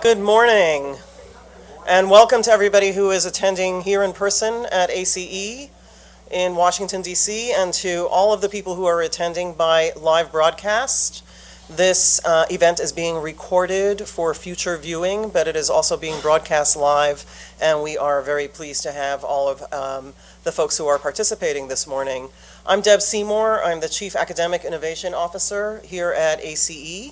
Good morning, and welcome to everybody who is attending here in person at ACE in Washington, D.C., and to all of the people who are attending by live broadcast. This event is being recorded for future viewing, but it is also being broadcast live, and we are very pleased to have all of the folks who are participating this morning. I'm Deb Seymour. I'm the Chief Academic Innovation Officer here at ACE.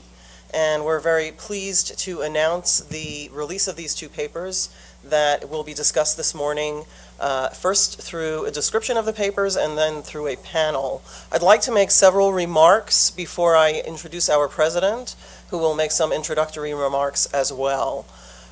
And we're very pleased to announce the release of these two papers that will be discussed this morning, first through a description of the papers and then through a panel. I'd like to make several remarks before I introduce our president, who will make some introductory remarks as well.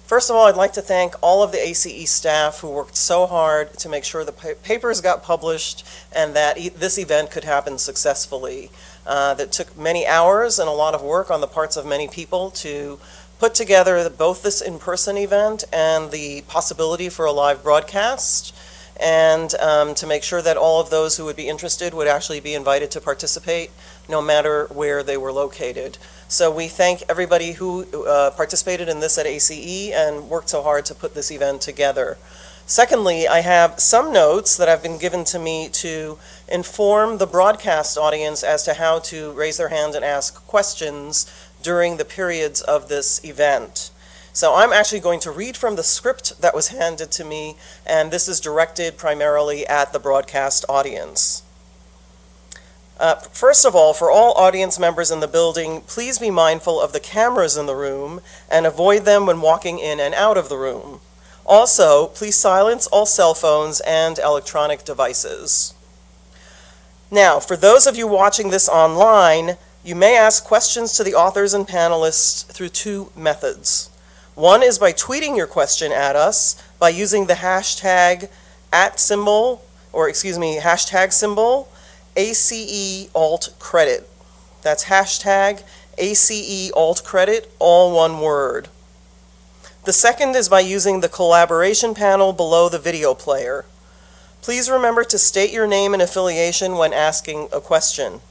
First of all, I'd like to thank all of the ACE staff who worked so hard to make sure the papers got published and that this event could happen successfully. That took many hours and a lot of work on the parts of many people to put together both this in-person event and the possibility for a live broadcast, and to make sure that all of those who would be interested would actually be invited to participate, no matter where they were located. So we thank everybody who participated in this at ACE and worked so hard to put this event together. Secondly, I have some notes that have been given to me to inform the broadcast audience as to how to raise their hand and ask questions during the periods of this event. So I'm actually going to read from the script that was handed to me, and this is directed primarily at the broadcast audience. First of all, for all audience members in the building, please be mindful of the cameras in the room and avoid them when walking in and out of the room. Also, please silence all cell phones and electronic devices. Now, for those of you watching this online, you may ask questions to the authors and panelists through two methods. One is by tweeting your question at us by using the hashtag ACEAltCredit. That's hashtag ACEAltCredit, all one word. The second is by using the collaboration panel below the video player. Please remember to state your name and affiliation when asking a question.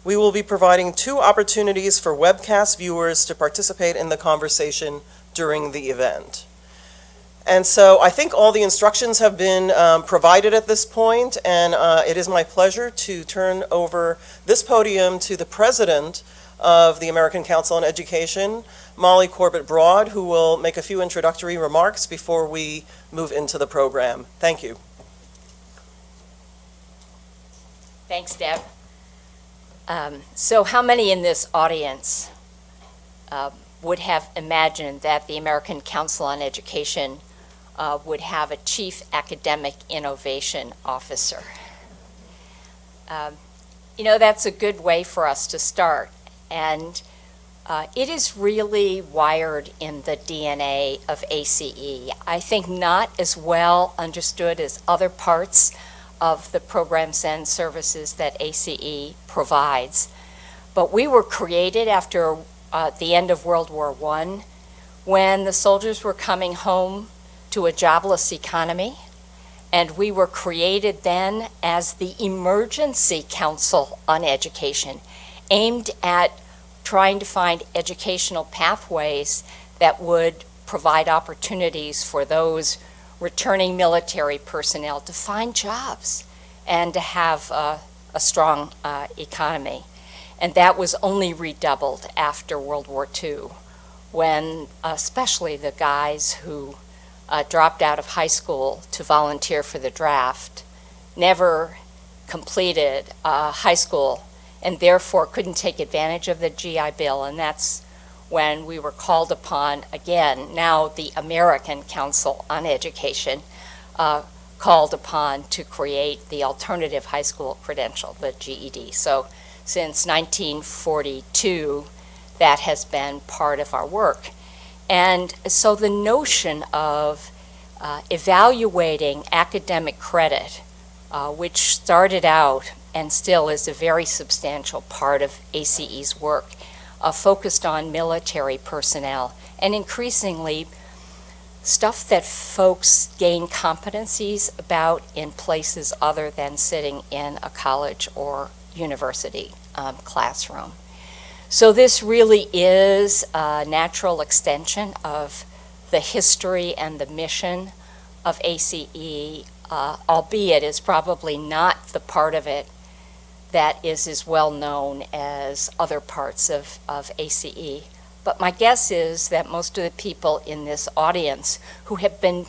We will be providing two opportunities for webcast viewers to participate in the conversation during the event. And so I think all the instructions have been provided at this point, and it is my pleasure to turn over this podium to the president of the American Council on Education, Molly Corbett-Broad, who will make a few introductory remarks before we move into the program. Thank you. Thanks, Deb. So how many in this audience would have imagined that the American Council on Education would have a Chief Academic Innovation Officer? That's a good way for us to start. And it is really wired in the DNA of ACE. I think not as well understood as other parts of the programs and services that ACE provides. But we were created after the end of World War I, when the soldiers were coming home to a jobless economy, and we were created then as the Emergency Council on Education, aimed at trying to find educational pathways that would provide opportunities for those returning military personnel to find jobs and to have a strong economy. And that was only redoubled after World War II, when especially the guys who dropped out of high school to volunteer for the draft never completed high school and therefore couldn't take advantage of the GI Bill. And that's when we were called upon again, now the American Council on Education, called upon to create the alternative high school credential, the GED. So since 1942, that has been part of our work. And so the notion of evaluating academic credit, which started out and still is a very substantial part of ACE's work, focused on military personnel and increasingly stuff that folks gain competencies about in places other than sitting in a college or university classroom. So this really is a natural extension of the history and the mission of ACE, albeit is probably not the part of it that is as well known as other parts of ACE. But my guess is that most of the people in this audience who have been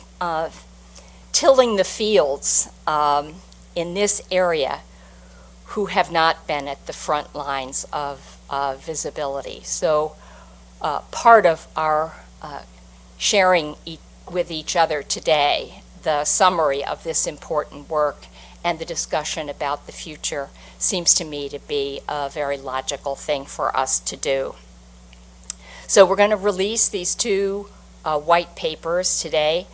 tilling the fields in this area who have not been at the front lines of visibility. So part of our sharing with each other today, the summary of this important work and the discussion about the future seems to me to be a very logical thing for us to do. So we're going to release these two white papers today,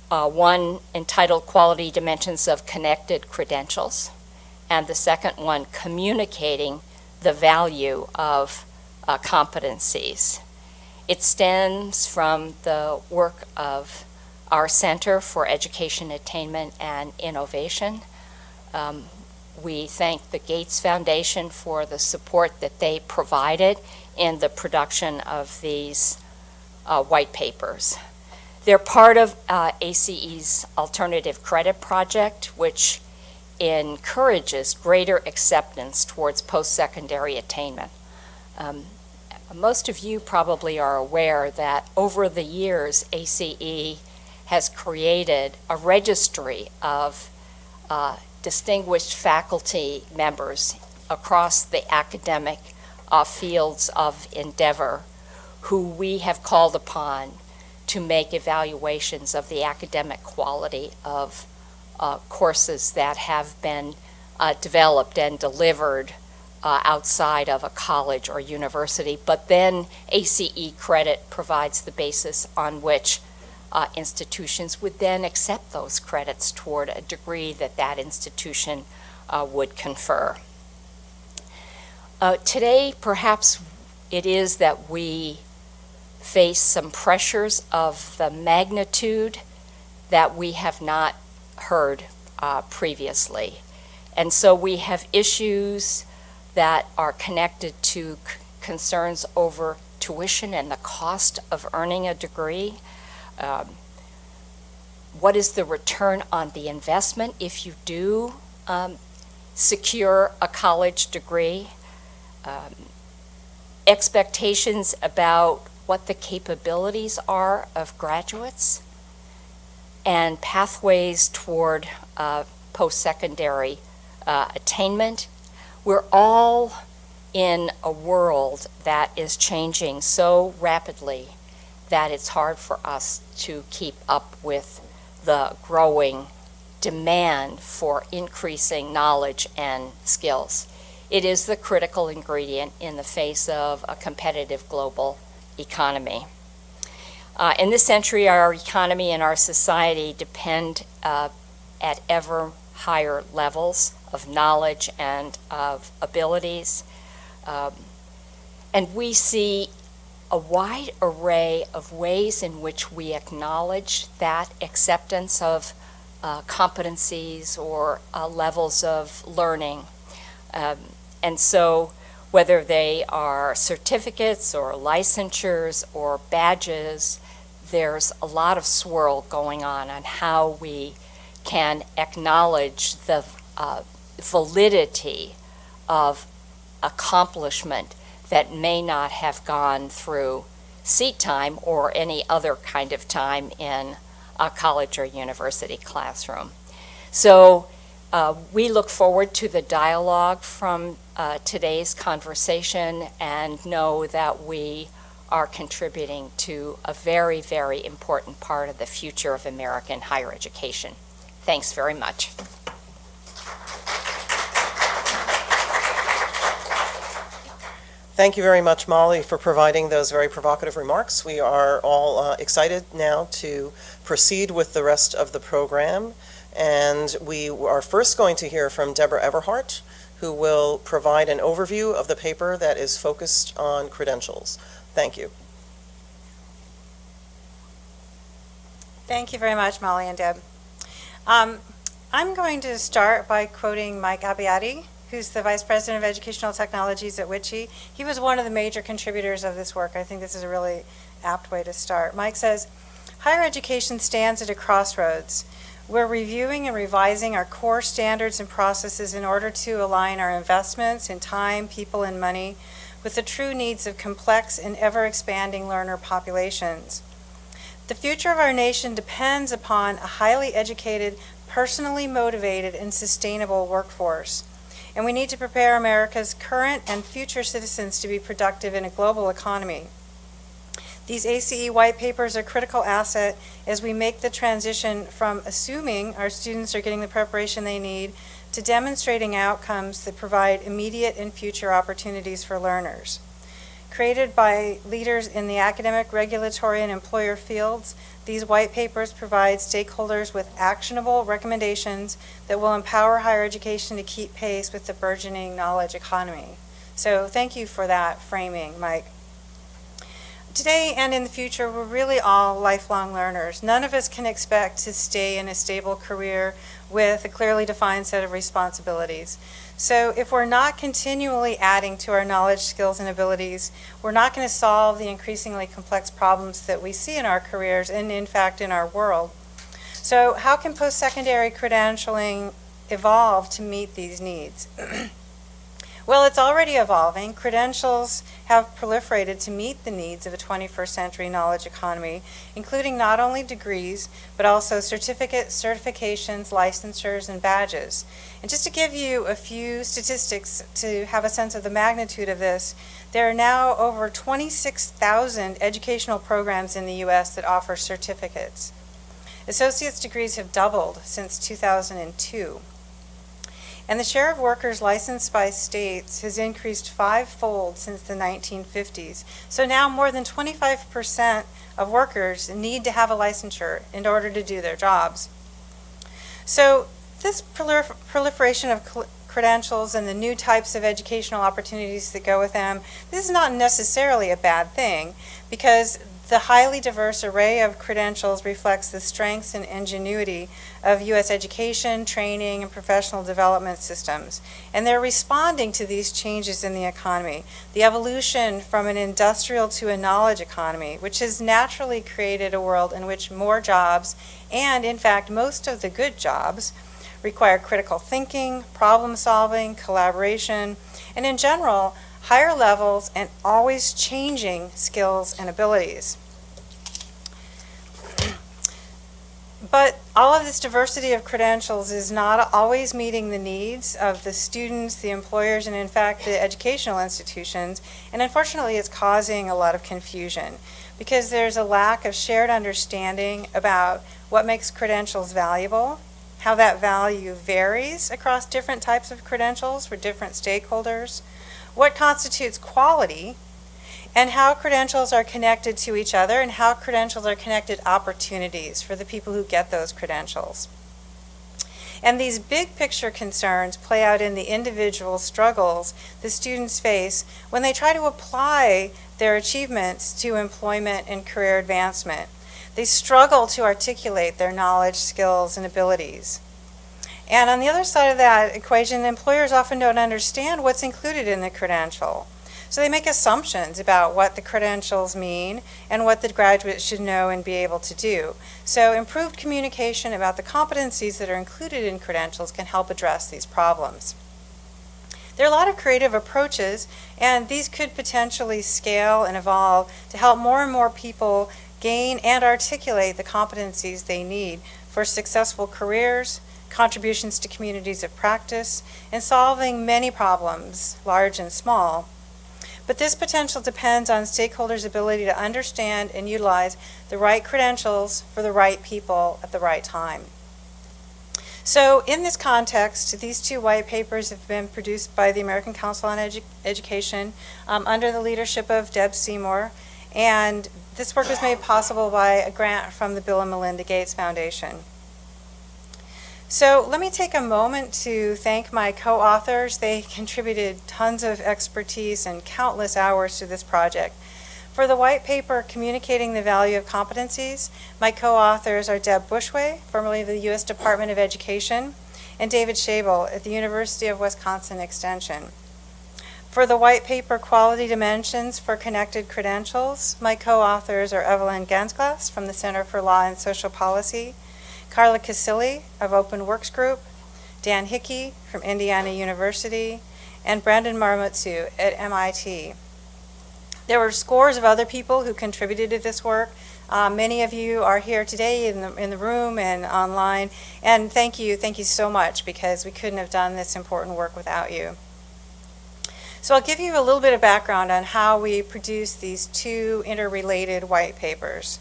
one entitled Quality Dimensions of Connected Credentials, and the second one, Communicating the Value of Competencies. It stems from the work of our Center for Education Attainment and Innovation. We thank the Gates Foundation for the support that they provided in the production of these white papers. They're part of ACE's Alternative Credit Project, which encourages greater acceptance towards post-secondary attainment. Most of you probably are aware that over the years, ACE has created a registry of distinguished faculty members across the academic fields of endeavor who we have called upon to make evaluations of the academic quality of courses that have been developed and delivered outside of a college or university. But then ACE credit provides the basis on which institutions would then accept those credits toward a degree that that institution would confer. Today, perhaps it is that we face some pressures of the magnitude that we have not heard previously. And so we have issues that are connected to concerns over tuition and the cost of earning a degree. What is the return on the investment if you do secure a college degree? Expectations about what the capabilities are of graduates, and pathways toward post-secondary attainment. We're all in a world that is changing so rapidly that it's hard for us to keep up with the growing demand for increasing knowledge and skills. It is the critical ingredient in the face of a competitive global economy. In this century, our economy and our society depend at ever higher levels of knowledge and of abilities. And we see a wide array of ways in which we acknowledge that acceptance of competencies or levels of learning. And so whether they are certificates or licensures or badges, there's a lot of swirl going on how we can acknowledge the validity of accomplishment that may not have gone through seat time or any other kind of time in a college or university classroom. So we look forward to the dialogue from today's conversation and know that we are contributing to a very, very important part of the future of American higher education. Thanks very much. Thank you very much, Molly, for providing those very provocative remarks. We are all excited now to proceed with the rest of the program. And we are first going to hear from Deborah Everhart, who will provide an overview of the paper that is focused on credentials. Thank you. Thank you very much, Molly and Deb. I'm going to start by quoting Mike Abbiati, who's the Vice President of Educational Technologies at WICHE. He was one of the major contributors of this work. I think this is a really apt way to start. Mike says, higher education stands at a crossroads. We're reviewing and revising our core standards and processes in order to align our investments in time, people, and money with the true needs of complex and ever-expanding learner populations. The future of our nation depends upon a highly educated, personally motivated, and sustainable workforce. And we need to prepare America's current and future citizens to be productive in a global economy. These ACE white papers are a critical asset as we make the transition from assuming our students are getting the preparation they need to demonstrating outcomes that provide immediate and future opportunities for learners. Created by leaders in the academic, regulatory, and employer fields, these white papers provide stakeholders with actionable recommendations that will empower higher education to keep pace with the burgeoning knowledge economy. So thank you for that framing, Mike. Today and in the future, we're really all lifelong learners. None of us can expect to stay in a stable career with a clearly defined set of responsibilities. So if we're not continually adding to our knowledge, skills, and abilities, we're not going to solve the increasingly complex problems that we see in our careers and, in fact, in our world. So how can post-secondary credentialing evolve to meet these needs? Well, it's already evolving. Credentials have proliferated to meet the needs of a 21st century knowledge economy, including not only degrees, but also certificates, certifications, licensures, and badges. And just to give you a few statistics to have a sense of the magnitude of this, there are now over 26,000 educational programs in the U.S. that offer certificates. Associate's degrees have doubled since 2002. And the share of workers licensed by states has increased fivefold since the 1950s. So now more than 25% of workers need to have a licensure in order to do their jobs. So this proliferation of credentials and the new types of educational opportunities that go with them, this is not necessarily a bad thing, because the highly diverse array of credentials reflects the strengths and ingenuity of U.S. education, training, and professional development systems. And they're responding to these changes in the economy. The evolution from an industrial to a knowledge economy, which has naturally created a world in which more jobs, and in fact most of the good jobs, require critical thinking, problem solving, collaboration, and in general, higher levels and always changing skills and abilities. But all of this diversity of credentials is not always meeting the needs of the students, the employers, and in fact the educational institutions, and unfortunately it's causing a lot of confusion because there's a lack of shared understanding about what makes credentials valuable, how that value varies across different types of credentials for different stakeholders, what constitutes quality, and how credentials are connected to each other and how credentials are connected opportunities for the people who get those credentials. And these big picture concerns play out in the individual struggles the students face when they try to apply their achievements to employment and career advancement. They struggle to articulate their knowledge, skills, and abilities. And on the other side of that equation, employers often don't understand what's included in the credential. So they make assumptions about what the credentials mean and what the graduate should know and be able to do. So improved communication about the competencies that are included in credentials can help address these problems. There are a lot of creative approaches, and these could potentially scale and evolve to help more and more people gain and articulate the competencies they need for successful careers, contributions to communities of practice, and solving many problems, large and small. But this potential depends on stakeholders' ability to understand and utilize the right credentials for the right people at the right time. So in this context, these two white papers have been produced by the American Council on Education under the leadership of Deb Seymour, and this work was made possible by a grant from the Bill and Melinda Gates Foundation. So let me take a moment to thank my co-authors. They contributed tons of expertise and countless hours to this project. For the white paper, Communicating the Value of Competencies, my co-authors are Deb Bushway, formerly of the U.S. Department of Education, and David Schabel at the University of Wisconsin Extension. For the white paper Quality Dimensions for Connected Credentials, my co-authors are Evelyn Gansglass from the Center for Law and Social Policy, Carla Casilli of Open Works Group, Dan Hickey from Indiana University, and Brandon Marmotsu at MIT. There were scores of other people who contributed to this work. Many of you are here today in the room and online, and thank you so much, because we couldn't have done this important work without you. So I'll give you a little bit of background on how we produced these two interrelated white papers.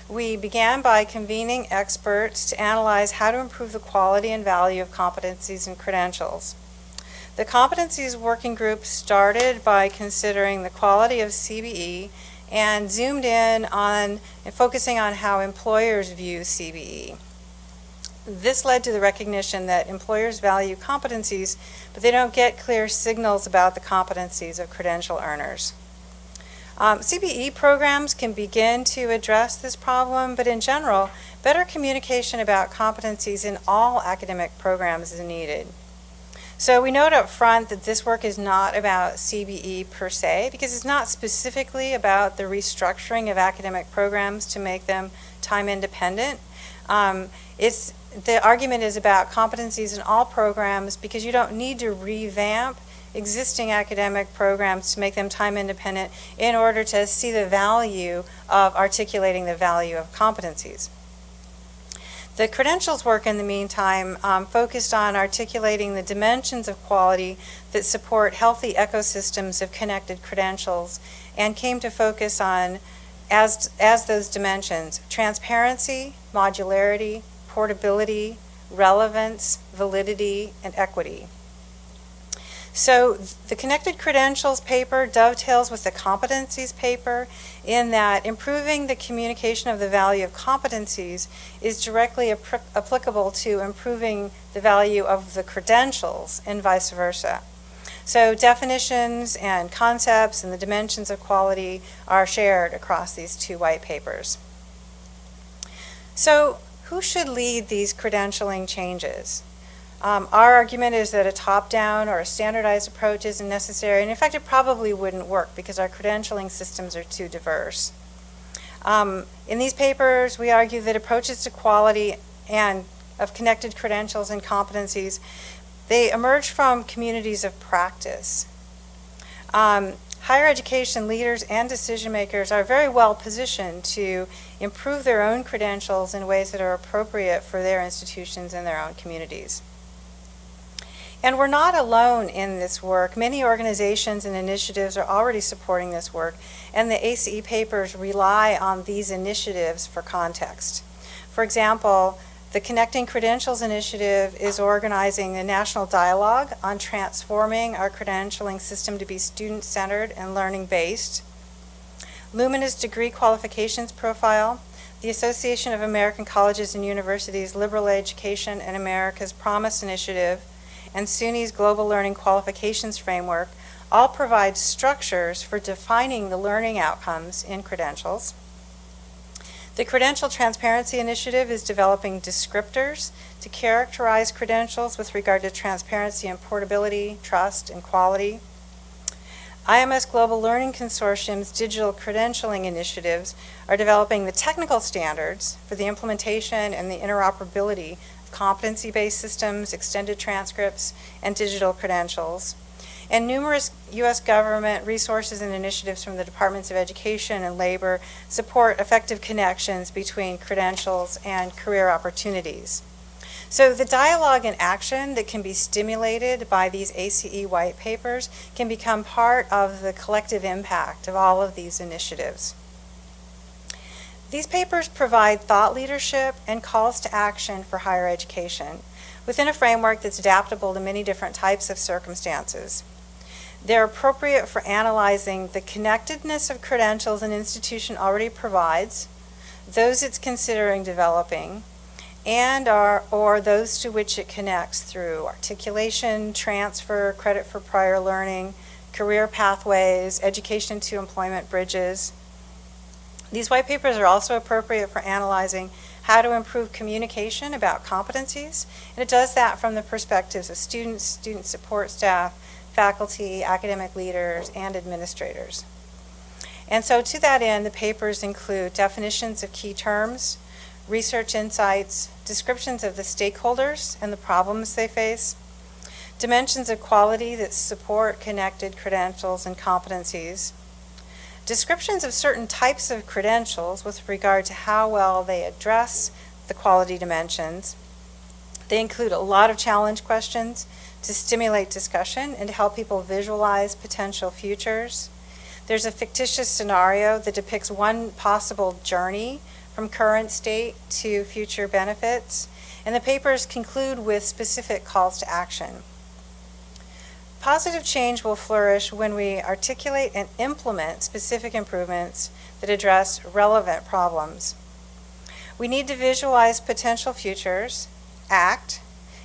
We began by convening experts to analyze how to improve the quality and value of competencies and credentials. The Competencies Working Group started by considering the quality of CBE and zoomed in on and focusing on how employers view CBE. This led to the recognition that employers value competencies, but they don't get clear signals about the competencies of credential earners. CBE programs can begin to address this problem, but in general, better communication about competencies in all academic programs is needed. So we note up front that this work is not about CBE per se, because it's not specifically about the restructuring of academic programs to make them time independent. The argument is about competencies in all programs, because you don't need to revamp existing academic programs to make them time independent in order to see the value of articulating the value of competencies. The credentials work, in the meantime, focused on articulating the dimensions of quality that support healthy ecosystems of connected credentials, and came to focus on, as those dimensions, transparency, modularity, portability, relevance, validity, and equity. So the Connected Credentials paper dovetails with the Competencies paper in that improving the communication of the value of competencies is directly applicable to improving the value of the credentials and vice versa. So definitions and concepts and the dimensions of quality are shared across these two white papers. So who should lead these credentialing changes? Our argument is that a top-down or a standardized approach isn't necessary, and in fact it probably wouldn't work because our credentialing systems are too diverse. In these papers, we argue that approaches to quality and of connected credentials and competencies, they emerge from communities of practice. Higher education leaders and decision makers are very well positioned to improve their own credentials in ways that are appropriate for their institutions and their own communities. And we're not alone in this work. Many organizations and initiatives are already supporting this work, and the ACE papers rely on these initiatives for context. For example, the Connecting Credentials Initiative is organizing a national dialogue on transforming our credentialing system to be student-centered and learning-based. Lumina's Degree Qualifications Profile, the Association of American Colleges and Universities Liberal Education and America's Promise Initiative, and SUNY's Global Learning Qualifications Framework all provide structures for defining the learning outcomes in credentials. The Credential Transparency Initiative is developing descriptors to characterize credentials with regard to transparency and portability, trust, and quality. IMS Global Learning Consortium's digital credentialing initiatives are developing the technical standards for the implementation and the interoperability of competency-based systems, extended transcripts, and digital credentials. And numerous U.S. government resources and initiatives from the Departments of Education and Labor support effective connections between credentials and career opportunities. So the dialogue and action that can be stimulated by these ACE white papers can become part of the collective impact of all of these initiatives. These papers provide thought leadership and calls to action for higher education within a framework that's adaptable to many different types of circumstances. They're appropriate for analyzing the connectedness of credentials an institution already provides, those it's considering developing, and or those to which it connects through articulation, transfer, credit for prior learning, career pathways, education to employment bridges. These white papers are also appropriate for analyzing how to improve communication about competencies, and it does that from the perspectives of students, student support staff, faculty, academic leaders, and administrators. And so to that end, the papers include definitions of key terms, research insights, descriptions of the stakeholders and the problems they face, dimensions of quality that support connected credentials and competencies, descriptions of certain types of credentials with regard to how well they address the quality dimensions. They include a lot of challenge questions to stimulate discussion and to help people visualize potential futures. There's a fictitious scenario that depicts one possible journey from current state to future benefits, and the papers conclude with specific calls to action. Positive change will flourish when we articulate and implement specific improvements that address relevant problems. We need to visualize potential futures, act,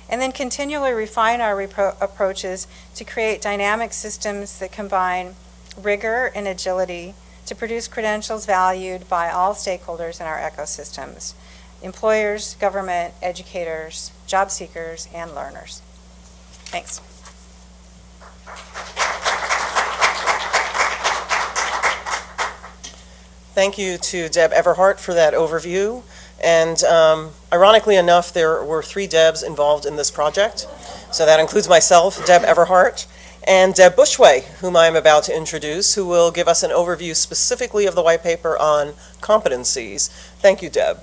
and then continually refine our approaches to create dynamic systems that combine rigor and agility to produce credentials valued by all stakeholders in our ecosystems: employers, government, educators, job seekers, and learners. Thanks. Thank you to Deb Everhart for that overview. And ironically enough, there were 3 Debs involved in this project. So that includes myself, Deb Everhart, and Deb Bushway, whom I'm about to introduce, who will give us an overview specifically of the white paper on competencies. Thank you, Deb.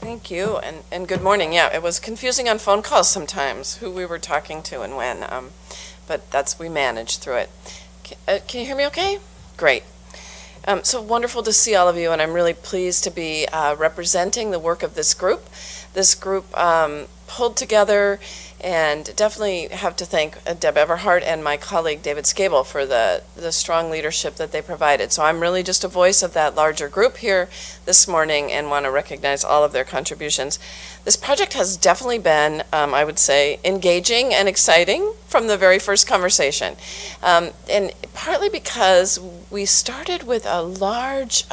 Thank you, and good morning. Yeah, it was confusing on phone calls sometimes, who we were talking to and when, but we managed through it. Can you hear me okay? Great. So wonderful to see all of you, and I'm really pleased to be representing the work of this group. This group pulled together, and definitely have to thank Deb Everhart and my colleague David Scable for the strong leadership that they provided. So I'm really just a voice of that larger group here this morning and want to recognize all of their contributions. This project has definitely been, I would say, engaging and exciting from the very first conversation. And partly because we started with a large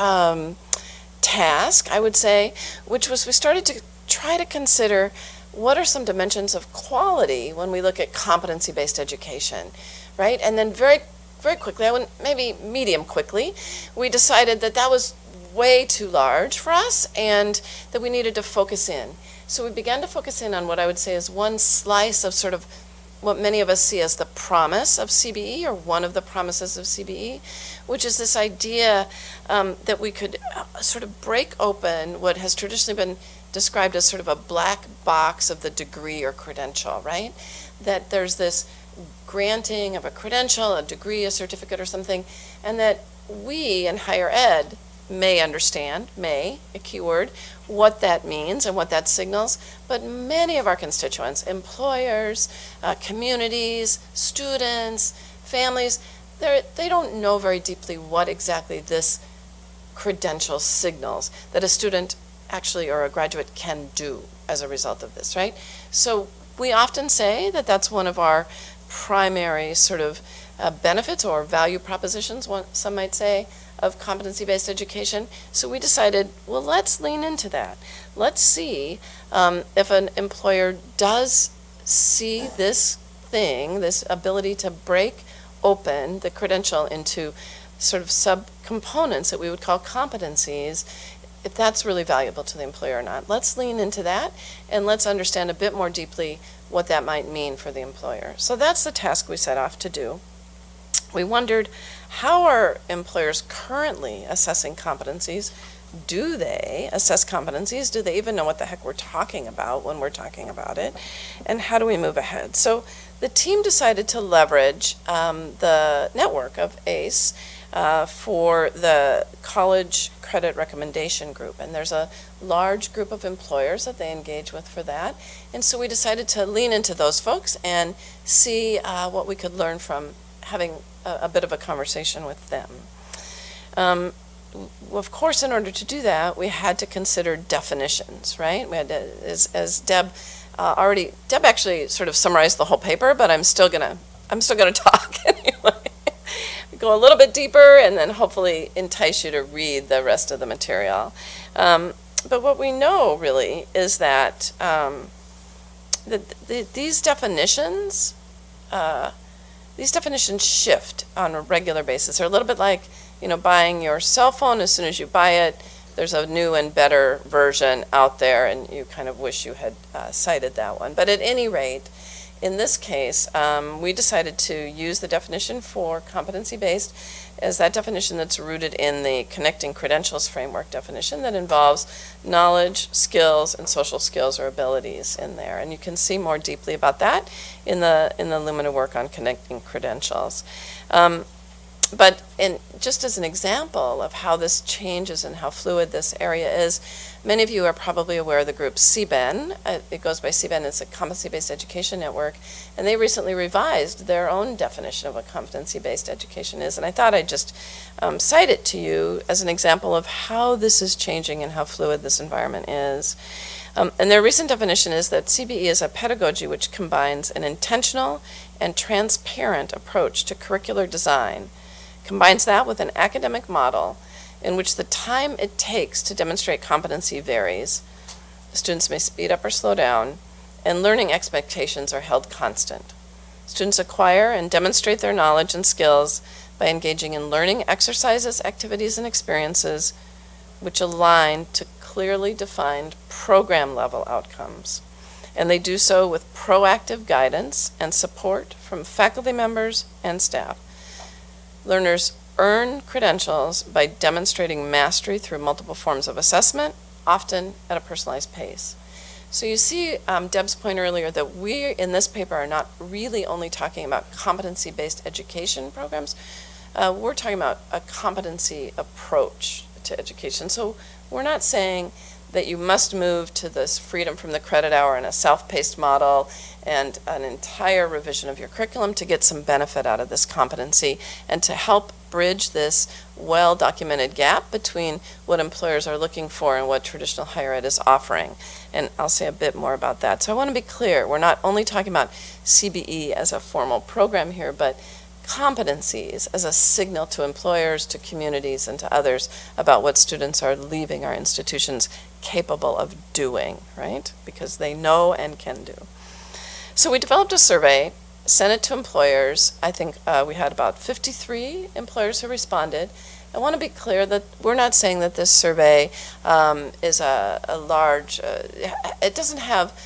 task, I would say, which was we started to try to consider what are some dimensions of quality when we look at competency-based education, right? And then very, very quickly, maybe medium quickly, we decided that that was way too large for us and that we needed to focus in. So we began to focus in on what I would say is one slice of sort of what many of us see as the promise of CBE, or one of the promises of CBE, which is this idea that we could sort of break open what has traditionally been described as sort of a black box of the degree or credential, right? That there's this granting of a credential, a degree, a certificate or something, and that we in higher ed may understand, a key word, what that means and what that signals, but many of our constituents, employers, communities, students, families, they don't know very deeply what exactly this credential signals that a student actually or a graduate can do as a result of this, right? So we often say that that's one of our primary sort of benefits or value propositions, some might say, of competency-based education. So we decided, well, let's lean into that. Let's see if an employer does see this thing, this ability to break open the credential into sort of subcomponents that we would call competencies, if that's really valuable to the employer or not. Let's lean into that and let's understand a bit more deeply what that might mean for the employer. So that's the task we set off to do. We wondered, how are employers currently assessing competencies? Do they assess competencies? Do they even know what the heck we're talking about when we're talking about it? And how do we move ahead? So the team decided to leverage the network of ACE for the College Credit Recommendation Group. And there's a large group of employers that they engage with for that. And so we decided to lean into those folks and see what we could learn from having a bit of a conversation with them. Of course, in order to do that, we had to consider definitions, right? We had to, as Deb Deb actually sort of summarized the whole paper, but I'm still gonna talk anyway, go a little bit deeper and then hopefully entice you to read the rest of the material. But what we know really is that, these definitions shift on a regular basis. They're a little bit like, buying your cell phone. As soon as you buy it, there's a new and better version out there, and you kind of wish you had cited that one. But at any rate, in this case, we decided to use the definition for competency-based as that definition that's rooted in the Connecting Credentials framework definition that involves knowledge, skills, and social skills or abilities in there. And you can see more deeply about that in the Lumina work on Connecting Credentials. But just as an example of how this changes and how fluid this area is, many of you are probably aware of the group CBEN. It goes by CBEN. It's a competency-based education network, and they recently revised their own definition of what competency-based education is. And I thought I'd just cite it to you as an example of how this is changing and how fluid this environment is. And their recent definition is that CBE is a pedagogy which combines an intentional and transparent approach to curricular design, combines that with an academic model in which the time it takes to demonstrate competency varies. Students may speed up or slow down, and learning expectations are held constant. Students acquire and demonstrate their knowledge and skills by engaging in learning exercises, activities, and experiences which align to clearly defined program-level outcomes. And they do so with proactive guidance and support from faculty members and staff. Learners earn credentials by demonstrating mastery through multiple forms of assessment, often at a personalized pace. So you see Deb's point earlier that we in this paper are not really only talking about competency-based education programs. We're talking about a competency approach to education. So we're not saying that you must move to this freedom from the credit hour and a self-paced model and an entire revision of your curriculum to get some benefit out of this competency and to help bridge this well-documented gap between what employers are looking for and what traditional higher ed is offering. And I'll say a bit more about that. So I want to be clear, we're not only talking about CBE as a formal program here, but competencies as a signal to employers, to communities, and to others about what students are leaving our institutions capable of doing, right? Because they know and can do. So we developed a survey, sent it to employers. I think we had about 53 employers who responded. I want to be clear that we're not saying that this survey is a large, it doesn't have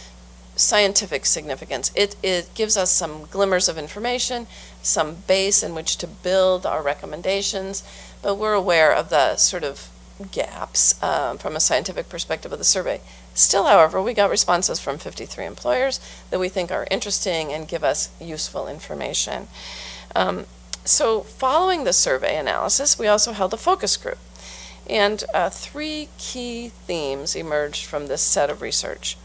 scientific significance. It gives us some glimmers of information, some base in which to build our recommendations, but we're aware of the sort of gaps from a scientific perspective of the survey. Still, however, we got responses from 53 employers that we think are interesting and give us useful information. So following the survey analysis, we also held a focus group. And 3 key themes emerged from this set of research.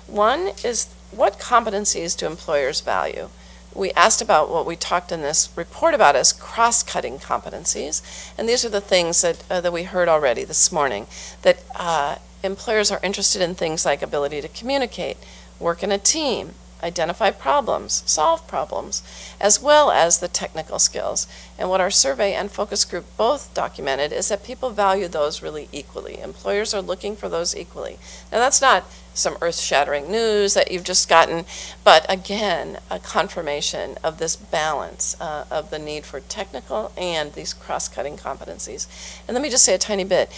One is, what competencies do employers value? We asked about what we talked in this report about as cross-cutting competencies, and these are the things that we heard already this morning, that employers are interested in things like ability to communicate, work in a team, identify problems, solve problems, as well as the technical skills. And what our survey and focus group both documented is that people value those really equally. Employers are looking for those equally. Now that's not some earth-shattering news that you've just gotten, but again, a confirmation of this balance of the need for technical and these cross-cutting competencies. And let me just say a tiny bit,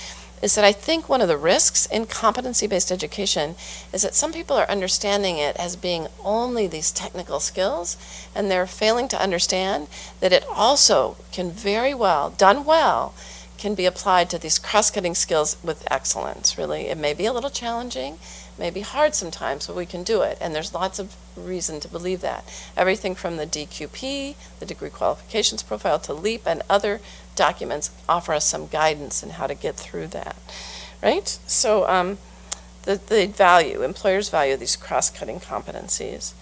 is that I think one of the risks in competency-based education is that some people are understanding it as being only these technical skills, and they're failing to understand that it also can very well, done well, can be applied to these cross-cutting skills with excellence, really. It may be a little challenging, may be hard sometimes, but we can do it, and there's lots of reason to believe that. Everything from the DQP, the Degree Qualifications Profile, to LEAP and other documents offer us some guidance in how to get through that, right? So employers value these cross-cutting competencies.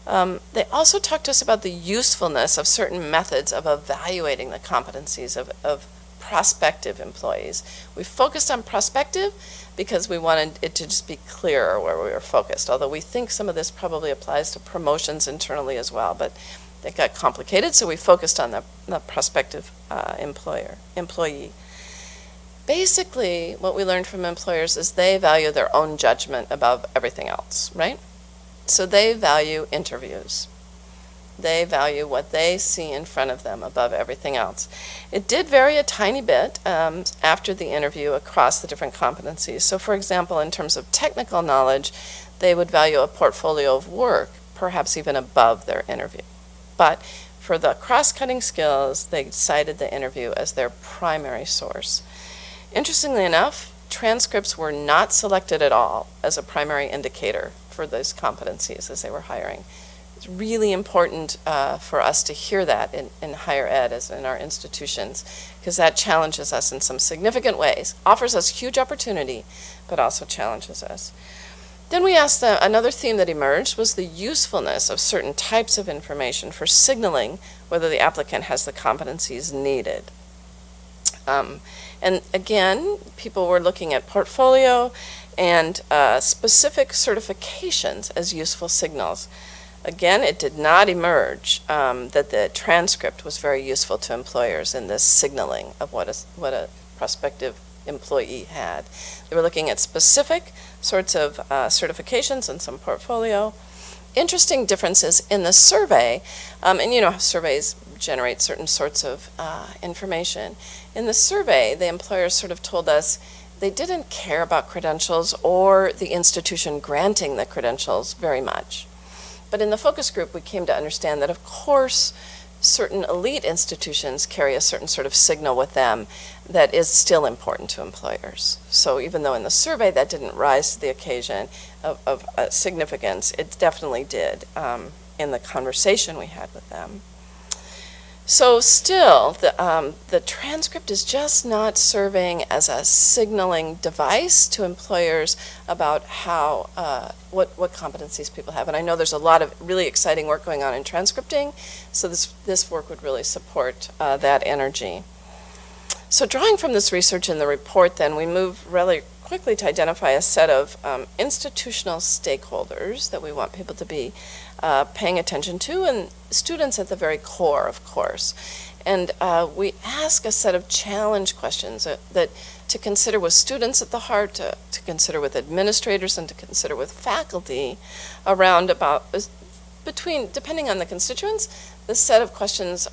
They also talked to us about the usefulness of certain methods of evaluating the competencies of prospective employees. We focused on prospective because we wanted it to just be clearer where we were focused, although we think some of this probably applies to promotions internally as well, but It got complicated, so we focused on the prospective employee. Basically, what we learned from employers is they value their own judgment above everything else, right? So they value interviews. They value what they see in front of them above everything else. It did vary a tiny bit after the interview across the different competencies. So for example, in terms of technical knowledge, they would value a portfolio of work, perhaps even above their interview. But for the cross-cutting skills, they cited the interview as their primary source. Interestingly enough, transcripts were not selected at all as a primary indicator for those competencies as they were hiring. It's really important for us to hear that in higher ed as in our institutions, because that challenges us in some significant ways, offers us huge opportunity, but also challenges us. Then we asked another theme that emerged was the usefulness of certain types of information for signaling whether the applicant has the competencies needed. And again, people were looking at portfolio and specific certifications as useful signals. Again, it did not emerge that the transcript was very useful to employers in this signaling of what a prospective employee had. They were looking at specific sorts of certifications and some portfolio. Interesting differences in the survey, and you know how surveys generate certain sorts of information. In the survey, the employers sort of told us they didn't care about credentials or the institution granting the credentials very much. But in the focus group, we came to understand that, of course, certain elite institutions carry a certain sort of signal with them that is still important to employers. So even though in the survey that didn't rise to the occasion of significance, it definitely did in the conversation we had with them. So still, the transcript is just not serving as a signaling device to employers about how what competencies people have. And I know there's a lot of really exciting work going on in transcripting, so this work would really support that energy. So drawing from this research in the report, then, we move really quickly to identify a set of institutional stakeholders that we want people to be paying attention to, and students at the very core, of course. And we ask a set of challenge questions that to consider with students at the heart, to consider with administrators, and to consider with faculty around depending on the constituents, the set of questions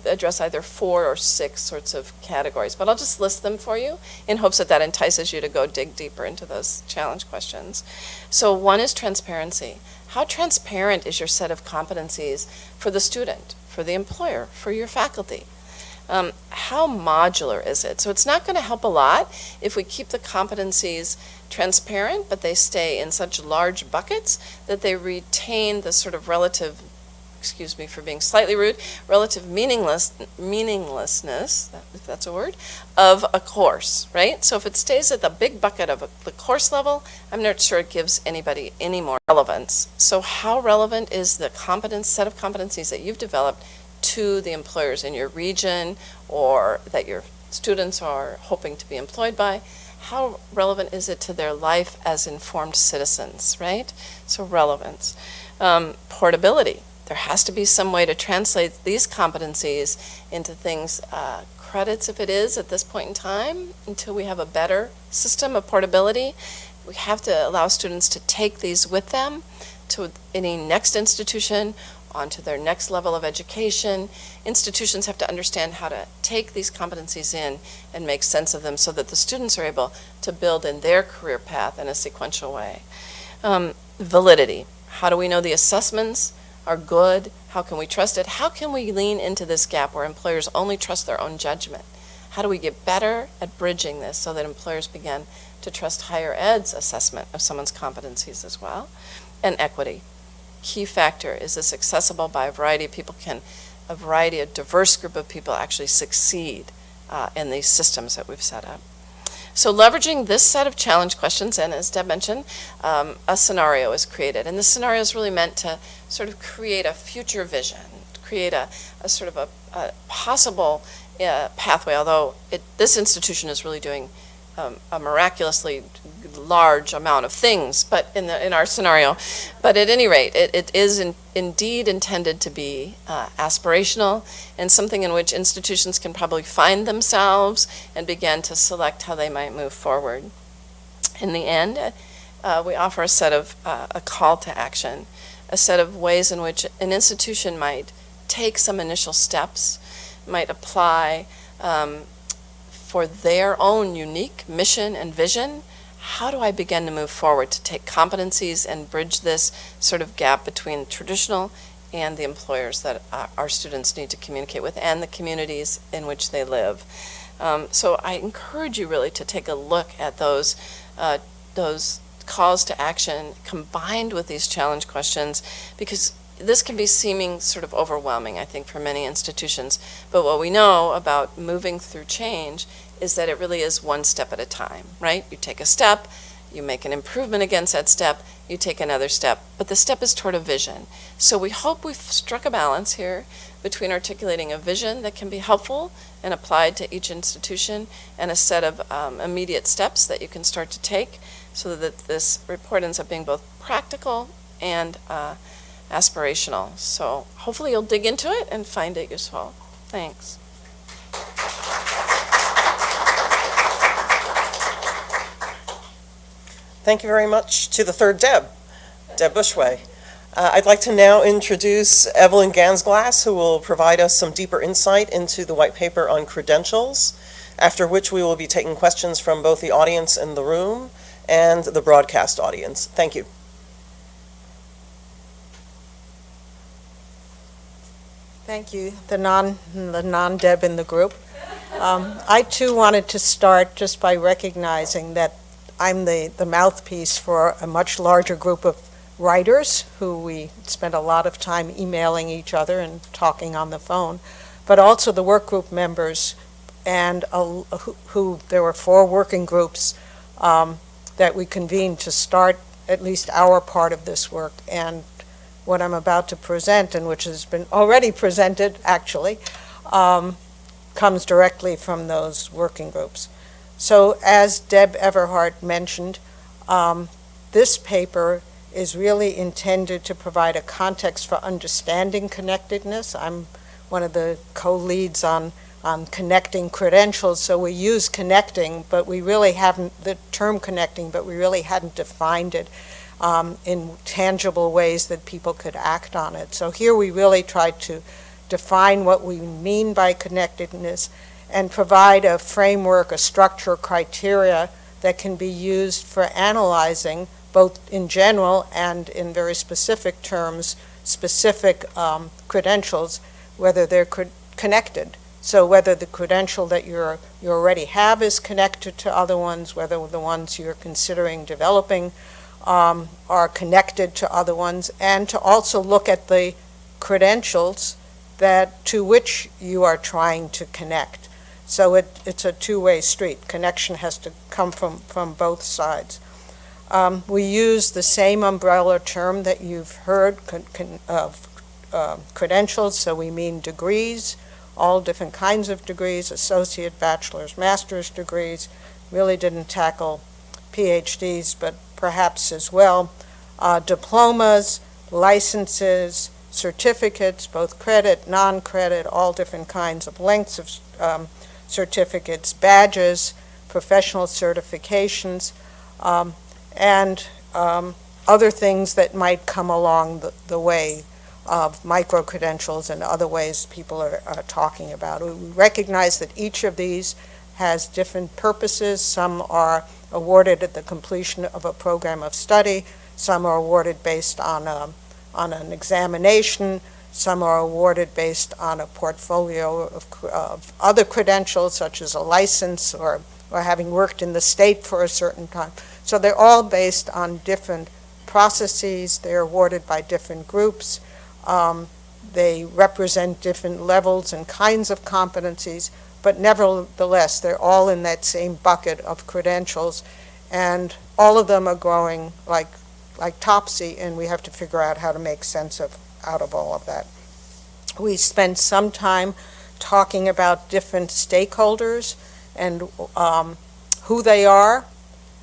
address either 4 or 6 sorts of categories. But I'll just list them for you in hopes that entices you to go dig deeper into those challenge questions. So one is transparency. How transparent is your set of competencies for the student, for the employer, for your faculty? How modular is it? So it's not going to help a lot if we keep the competencies transparent, but they stay in such large buckets that they retain the sort of relative, excuse me for being slightly rude, relative meaninglessness, if that's a word, of a course, right? So if it stays at the big bucket of the course level, I'm not sure it gives anybody any more relevance. So how relevant is the set of competencies that you've developed to the employers in your region or that your students are hoping to be employed by? How relevant is it to their life as informed citizens, right? So relevance. Portability. There has to be some way to translate these competencies into things, credits if it is at this point in time, until we have a better system of portability. We have to allow students to take these with them to any next institution, onto their next level of education. Institutions have to understand how to take these competencies in and make sense of them so that the students are able to build in their career path in a sequential way. Validity. How do we know the assessments are good? How can we trust it? How can we lean into this gap where employers only trust their own judgment? How do we get better at bridging this so that employers begin to trust higher ed's assessment of someone's competencies as well? And equity. Key factor, is this accessible by a variety of people? Can a diverse group of people actually succeed in these systems that we've set up? So leveraging this set of challenge questions, and as Deb mentioned, a scenario is created. And this scenario is really meant to sort of create a future vision, create a sort of a possible pathway, although this institution is really doing a miraculously large amount of things, but in our scenario. But at any rate, it is indeed intended to be aspirational and something in which institutions can probably find themselves and begin to select how they might move forward. In the end, we offer a set of a call to action, a set of ways in which an institution might take some initial steps, might apply for their own unique mission and vision. How do I begin to move forward to take competencies and bridge this sort of gap between traditional and the employers that our students need to communicate with and the communities in which they live? So I encourage you really to take a look at those calls to action combined with these challenge questions, because this can be seeming sort of overwhelming, I think, for many institutions. But what we know about moving through change is that it really is one step at a time, right? You take a step, you make an improvement against that step, you take another step, but the step is toward a vision. So we hope we've struck a balance here between articulating a vision that can be helpful and applied to each institution and a set of immediate steps that you can start to take so that this report ends up being both practical and aspirational. So hopefully you'll dig into it and find it useful. Thanks. Thank you very much to the third Deb Bushway. I'd like to now introduce Evelyn Gansglass, who will provide us some deeper insight into the white paper on credentials, after which we will be taking questions from both the audience in the room and the broadcast audience. Thank you. Thank you, the non-Deb in the group. I too wanted to start just by recognizing that I'm the mouthpiece for a much larger group of writers who we spent a lot of time emailing each other and talking on the phone, but also the work group members and who there were 4 working groups that we convened to start at least our part of this work. And what I'm about to present, and which has been already presented actually, comes directly from those working groups. So as Deb Everhart mentioned, this paper is really intended to provide a context for understanding connectedness. I'm one of the co-leads on connecting credentials, so we use connecting, but we really haven't, the term connecting, but we really hadn't defined it in tangible ways that people could act on it. So here we really tried to define what we mean by connectedness and provide a framework, a structure, criteria that can be used for analyzing, both in general and in very specific terms, specific credentials, whether they're connected. So whether the credential that you already have is connected to other ones, whether the ones you're considering developing are connected to other ones, and to also look at the credentials to which you are trying to connect. So it's a two-way street. Connection has to come from both sides. We use the same umbrella term that you've heard of credentials, so we mean degrees, all different kinds of degrees, associate, bachelor's, master's degrees. Really didn't tackle PhDs, but perhaps as well. Diplomas, licenses, certificates, both credit, non-credit, all different kinds of lengths of certificates, badges, professional certifications, and other things that might come along the way of micro-credentials and other ways people are talking about. We recognize that each of these has different purposes. Some are awarded at the completion of a program of study. Some are awarded based on an examination. Some are awarded based on a portfolio of other credentials, such as a license or having worked in the state for a certain time. So they're all based on different processes. They're awarded by different groups. They represent different levels and kinds of competencies, but nevertheless, they're all in that same bucket of credentials, and all of them are growing like topsy, and we have to figure out how to make sense out of all of that. We spent some time talking about different stakeholders and who they are,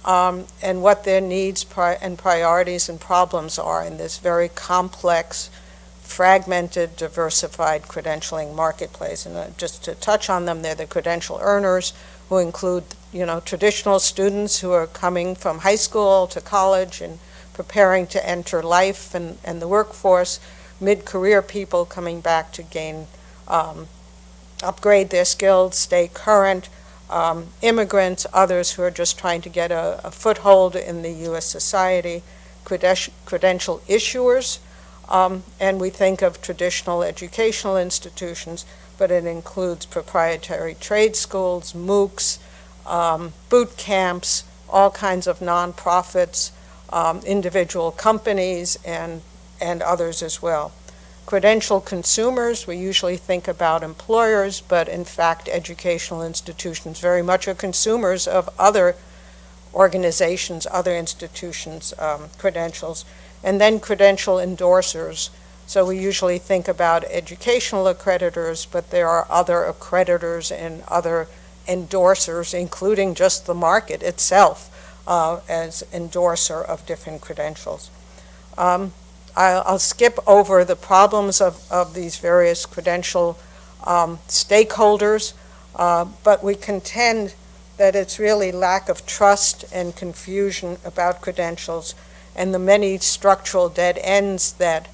and what their needs and priorities and problems are in this very complex, fragmented, diversified credentialing marketplace. And just to touch on them, they're the credential earners, who include, traditional students who are coming from high school to college and preparing to enter life and the workforce, mid-career people coming back to gain, upgrade their skills, stay current, immigrants, others who are just trying to get a foothold in the U.S. society, credential issuers, and we think of traditional educational institutions, but it includes proprietary trade schools, MOOCs, boot camps, all kinds of nonprofits, individual companies, and others as well. Credential consumers, we usually think about employers, but in fact, educational institutions very much are consumers of other organizations, other institutions' credentials. And then credential endorsers. So we usually think about educational accreditors, but there are other accreditors and other endorsers, including just the market itself as endorser of different credentials. I'll skip over the problems of these various credential stakeholders, but we contend that it's really lack of trust and confusion about credentials and the many structural dead ends that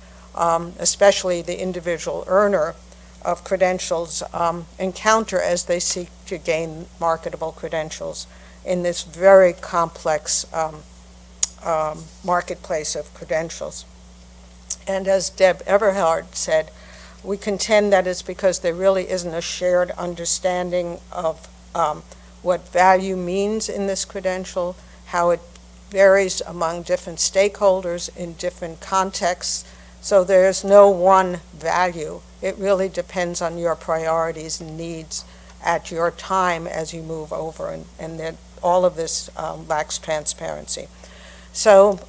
especially the individual earner of credentials encounter as they seek to gain marketable credentials in this very complex marketplace of credentials. And as Deb Everhard said, we contend that it's because there really isn't a shared understanding of what value means in this credential, how it varies among different stakeholders in different contexts. So there's no one value. It really depends on your priorities and needs at your time as you move over, and that all of this lacks transparency. So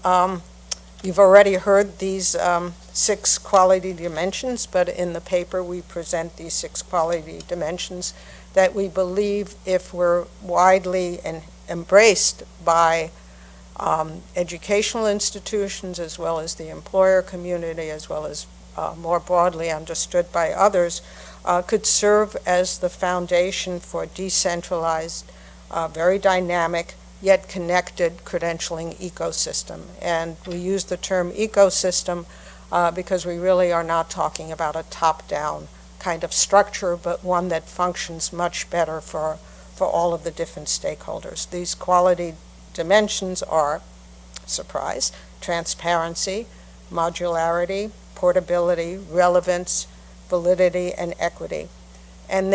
you've already heard these 6 quality dimensions, but in the paper we present these 6 quality dimensions that we believe, if we're widely and embraced by educational institutions as well as the employer community, as well as more broadly understood by others, could serve as the foundation for decentralized, very dynamic, yet connected credentialing ecosystem. And we use the term ecosystem because we really are not talking about a top-down kind of structure, but one that functions much better for all of the different stakeholders. These quality dimensions are, surprise, transparency, modularity, portability, relevance, validity, and equity. And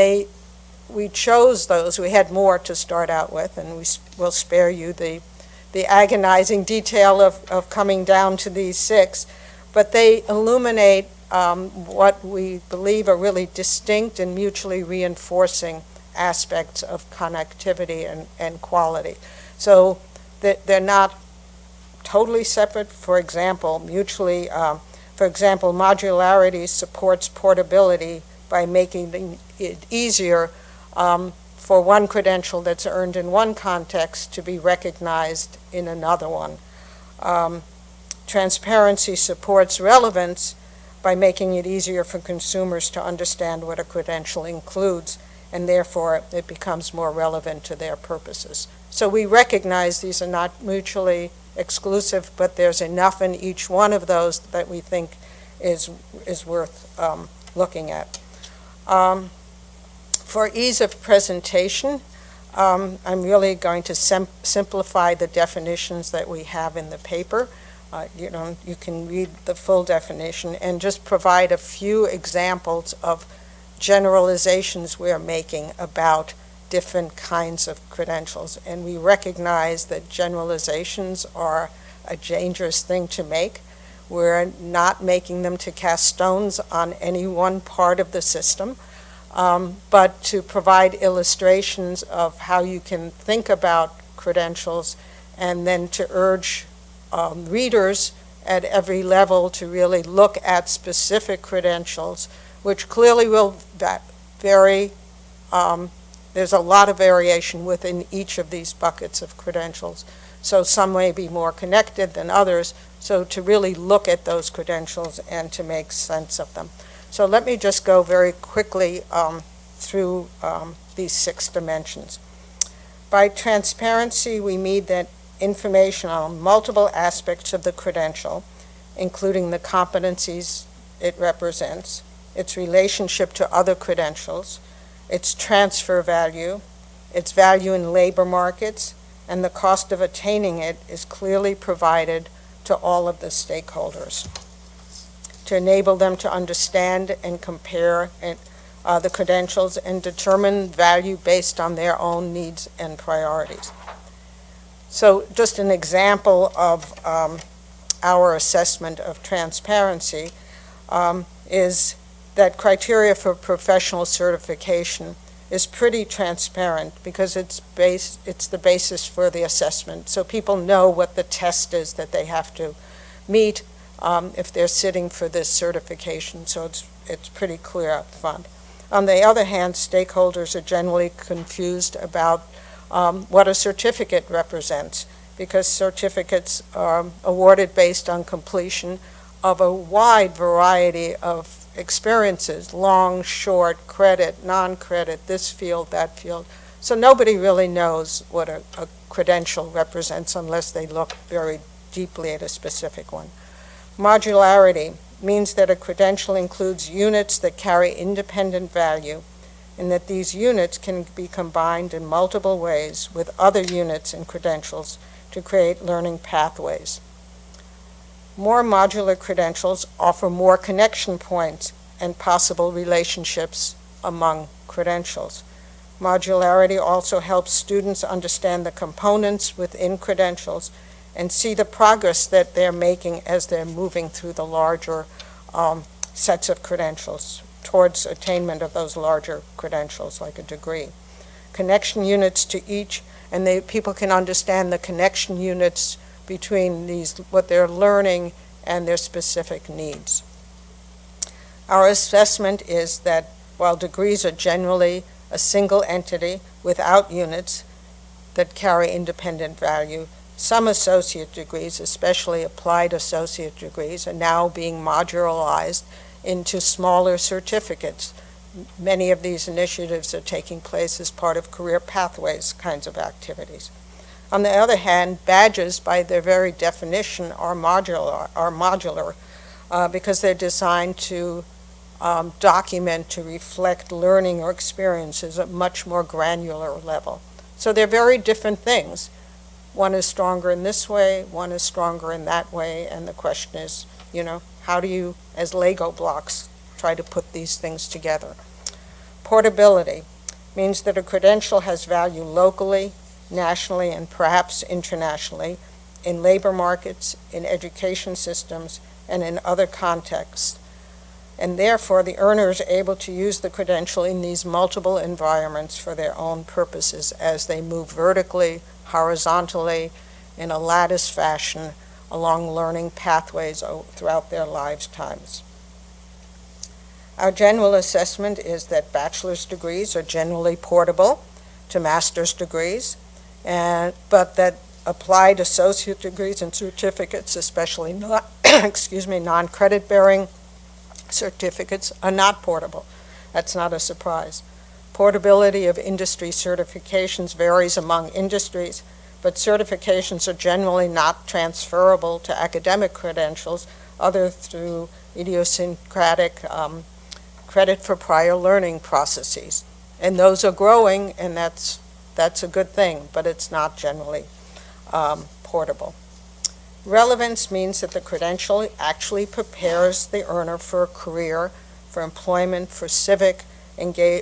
we chose those. We had more to start out with, and we will spare you the agonizing detail of coming down to these 6, but they illuminate what we believe are really distinct and mutually reinforcing aspects of connectivity and quality. So they're not totally separate. For example, modularity supports portability by making it easier for one credential that's earned in one context to be recognized in another one. Transparency supports relevance by making it easier for consumers to understand what a credential includes, and therefore it becomes more relevant to their purposes. So we recognize these are not mutually exclusive, but there's enough in each one of those that we think is worth looking at. For ease of presentation, I'm really going to simplify the definitions that we have in the paper. You can read the full definition and just provide a few examples of generalizations we're making about different kinds of credentials. And we recognize that generalizations are a dangerous thing to make. We're not making them to cast stones on any one part of the system, but to provide illustrations of how you can think about credentials, and then to urge readers at every level to really look at specific credentials, which clearly will vary. There's a lot of variation within each of these buckets of credentials. So some may be more connected than others. So to really look at those credentials and to make sense of them. So let me just go very quickly through these 6 dimensions. By transparency, we mean that information on multiple aspects of the credential, including the competencies it represents, its relationship to other credentials, its transfer value, its value in labor markets, and the cost of attaining it is clearly provided to all of the stakeholders to enable them to understand and compare the credentials and determine value based on their own needs and priorities. So just an example of our assessment of transparency is that criteria for professional certification is pretty transparent because it's the basis for the assessment. So people know what the test is that they have to meet if they're sitting for this certification. So it's pretty clear up front. On the other hand, stakeholders are generally confused about what a certificate represents, because certificates are awarded based on completion of a wide variety of experiences, long, short, credit, non-credit, this field, that field. So nobody really knows what a credential represents unless they look very deeply at a specific one. Modularity means that a credential includes units that carry independent value, and that these units can be combined in multiple ways with other units and credentials to create learning pathways. More modular credentials offer more connection points and possible relationships among credentials. Modularity also helps students understand the components within credentials and see the progress that they're making as they're moving through the larger sets of credentials towards attainment of those larger credentials like a degree. Connection units to each, and people can understand the connection units between what they're learning and their specific needs. Our assessment is that while degrees are generally a single entity without units that carry independent value, some associate degrees, especially applied associate degrees, are now being modularized into smaller certificates. Many of these initiatives are taking place as part of career pathways kinds of activities. On the other hand, badges, by their very definition, are modular because they're designed to document, to reflect learning or experiences at a much more granular level. So they're very different things. One is stronger in this way, one is stronger in that way, and the question is, how do you, as Lego blocks, try to put these things together? Portability means that a credential has value locally, nationally, and perhaps internationally, in labor markets, in education systems, and in other contexts. And therefore, the earner is able to use the credential in these multiple environments for their own purposes as they move vertically, horizontally, in a lattice fashion along learning pathways throughout their lifetimes. Our general assessment is that bachelor's degrees are generally portable to master's degrees, but that applied associate degrees and certificates, especially non-credit bearing certificates, are not portable. That's not a surprise. Portability of industry certifications varies among industries, but certifications are generally not transferable to academic credentials other through idiosyncratic credit for prior learning processes. And those are growing, and that's a good thing, but it's not generally portable. Relevance means that the credential actually prepares the earner for a career, for employment, for civic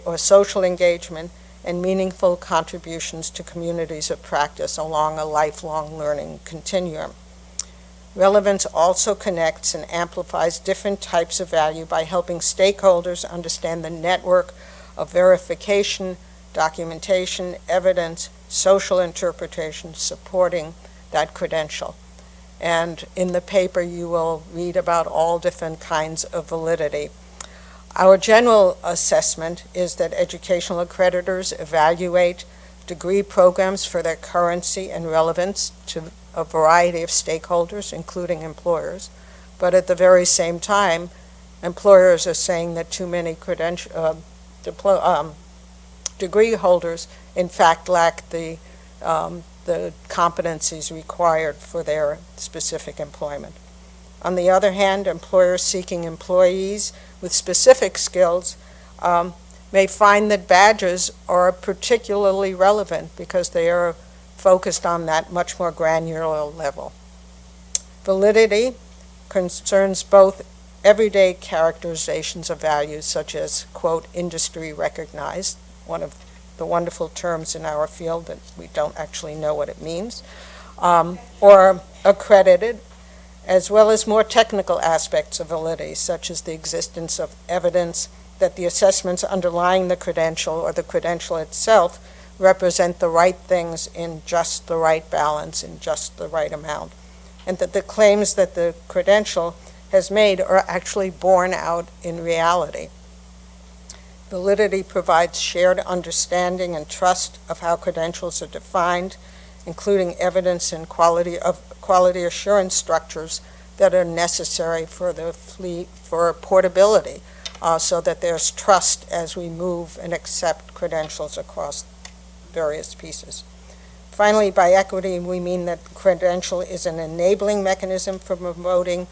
or social engagement, and meaningful contributions to communities of practice along a lifelong learning continuum. Relevance also connects and amplifies different types of value by helping stakeholders understand the network of verification, documentation, evidence, social interpretation supporting that credential. And in the paper, you will read about all different kinds of validity. Our general assessment is that educational accreditors evaluate degree programs for their currency and relevance to a variety of stakeholders, including employers. But at the very same time, employers are saying that too many degree holders, in fact, lack the competencies required for their specific employment. On the other hand, employers seeking employees with specific skills may find that badges are particularly relevant because they are focused on that much more granular level. Validity concerns both everyday characterizations of values such as, quote, industry recognized, one of the wonderful terms in our field that we don't actually know what it means, or accredited, as well as more technical aspects of validity, such as the existence of evidence that the assessments underlying the credential or the credential itself represent the right things in just the right balance, in just the right amount, and that the claims that the credential has made are actually borne out in reality. Validity provides shared understanding and trust of how credentials are defined, including evidence and quality assurance structures that are necessary for for portability, so that there's trust as we move and accept credentials across various pieces. Finally, by equity, we mean that the credential is an enabling mechanism for promoting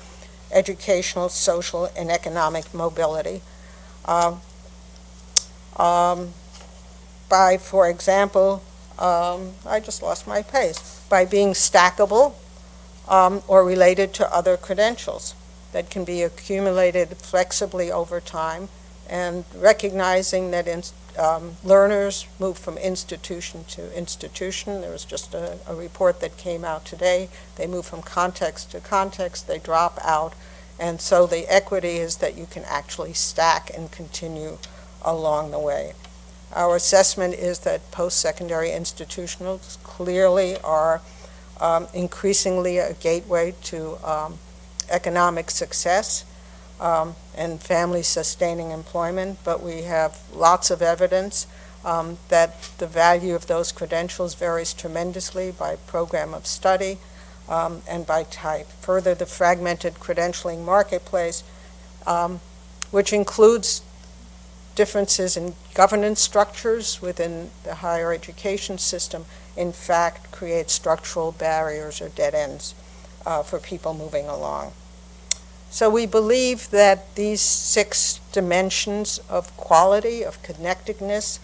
educational, social, and economic mobility. By, for example, I just lost my place, by being stackable or related to other credentials that can be accumulated flexibly over time, and recognizing that learners move from institution to institution. There was just a report that came out today. They move from context to context, they drop out, and so the equity is that you can actually stack and continue along the way. Our assessment is that post-secondary institutionals clearly are increasingly a gateway to economic success and family-sustaining employment, but we have lots of evidence that the value of those credentials varies tremendously by program of study and by type. Further, the fragmented credentialing marketplace, which includes differences in governance structures within the higher education system, in fact, creates structural barriers or dead ends for people moving along. So we believe that these 6 dimensions of quality, of connectedness,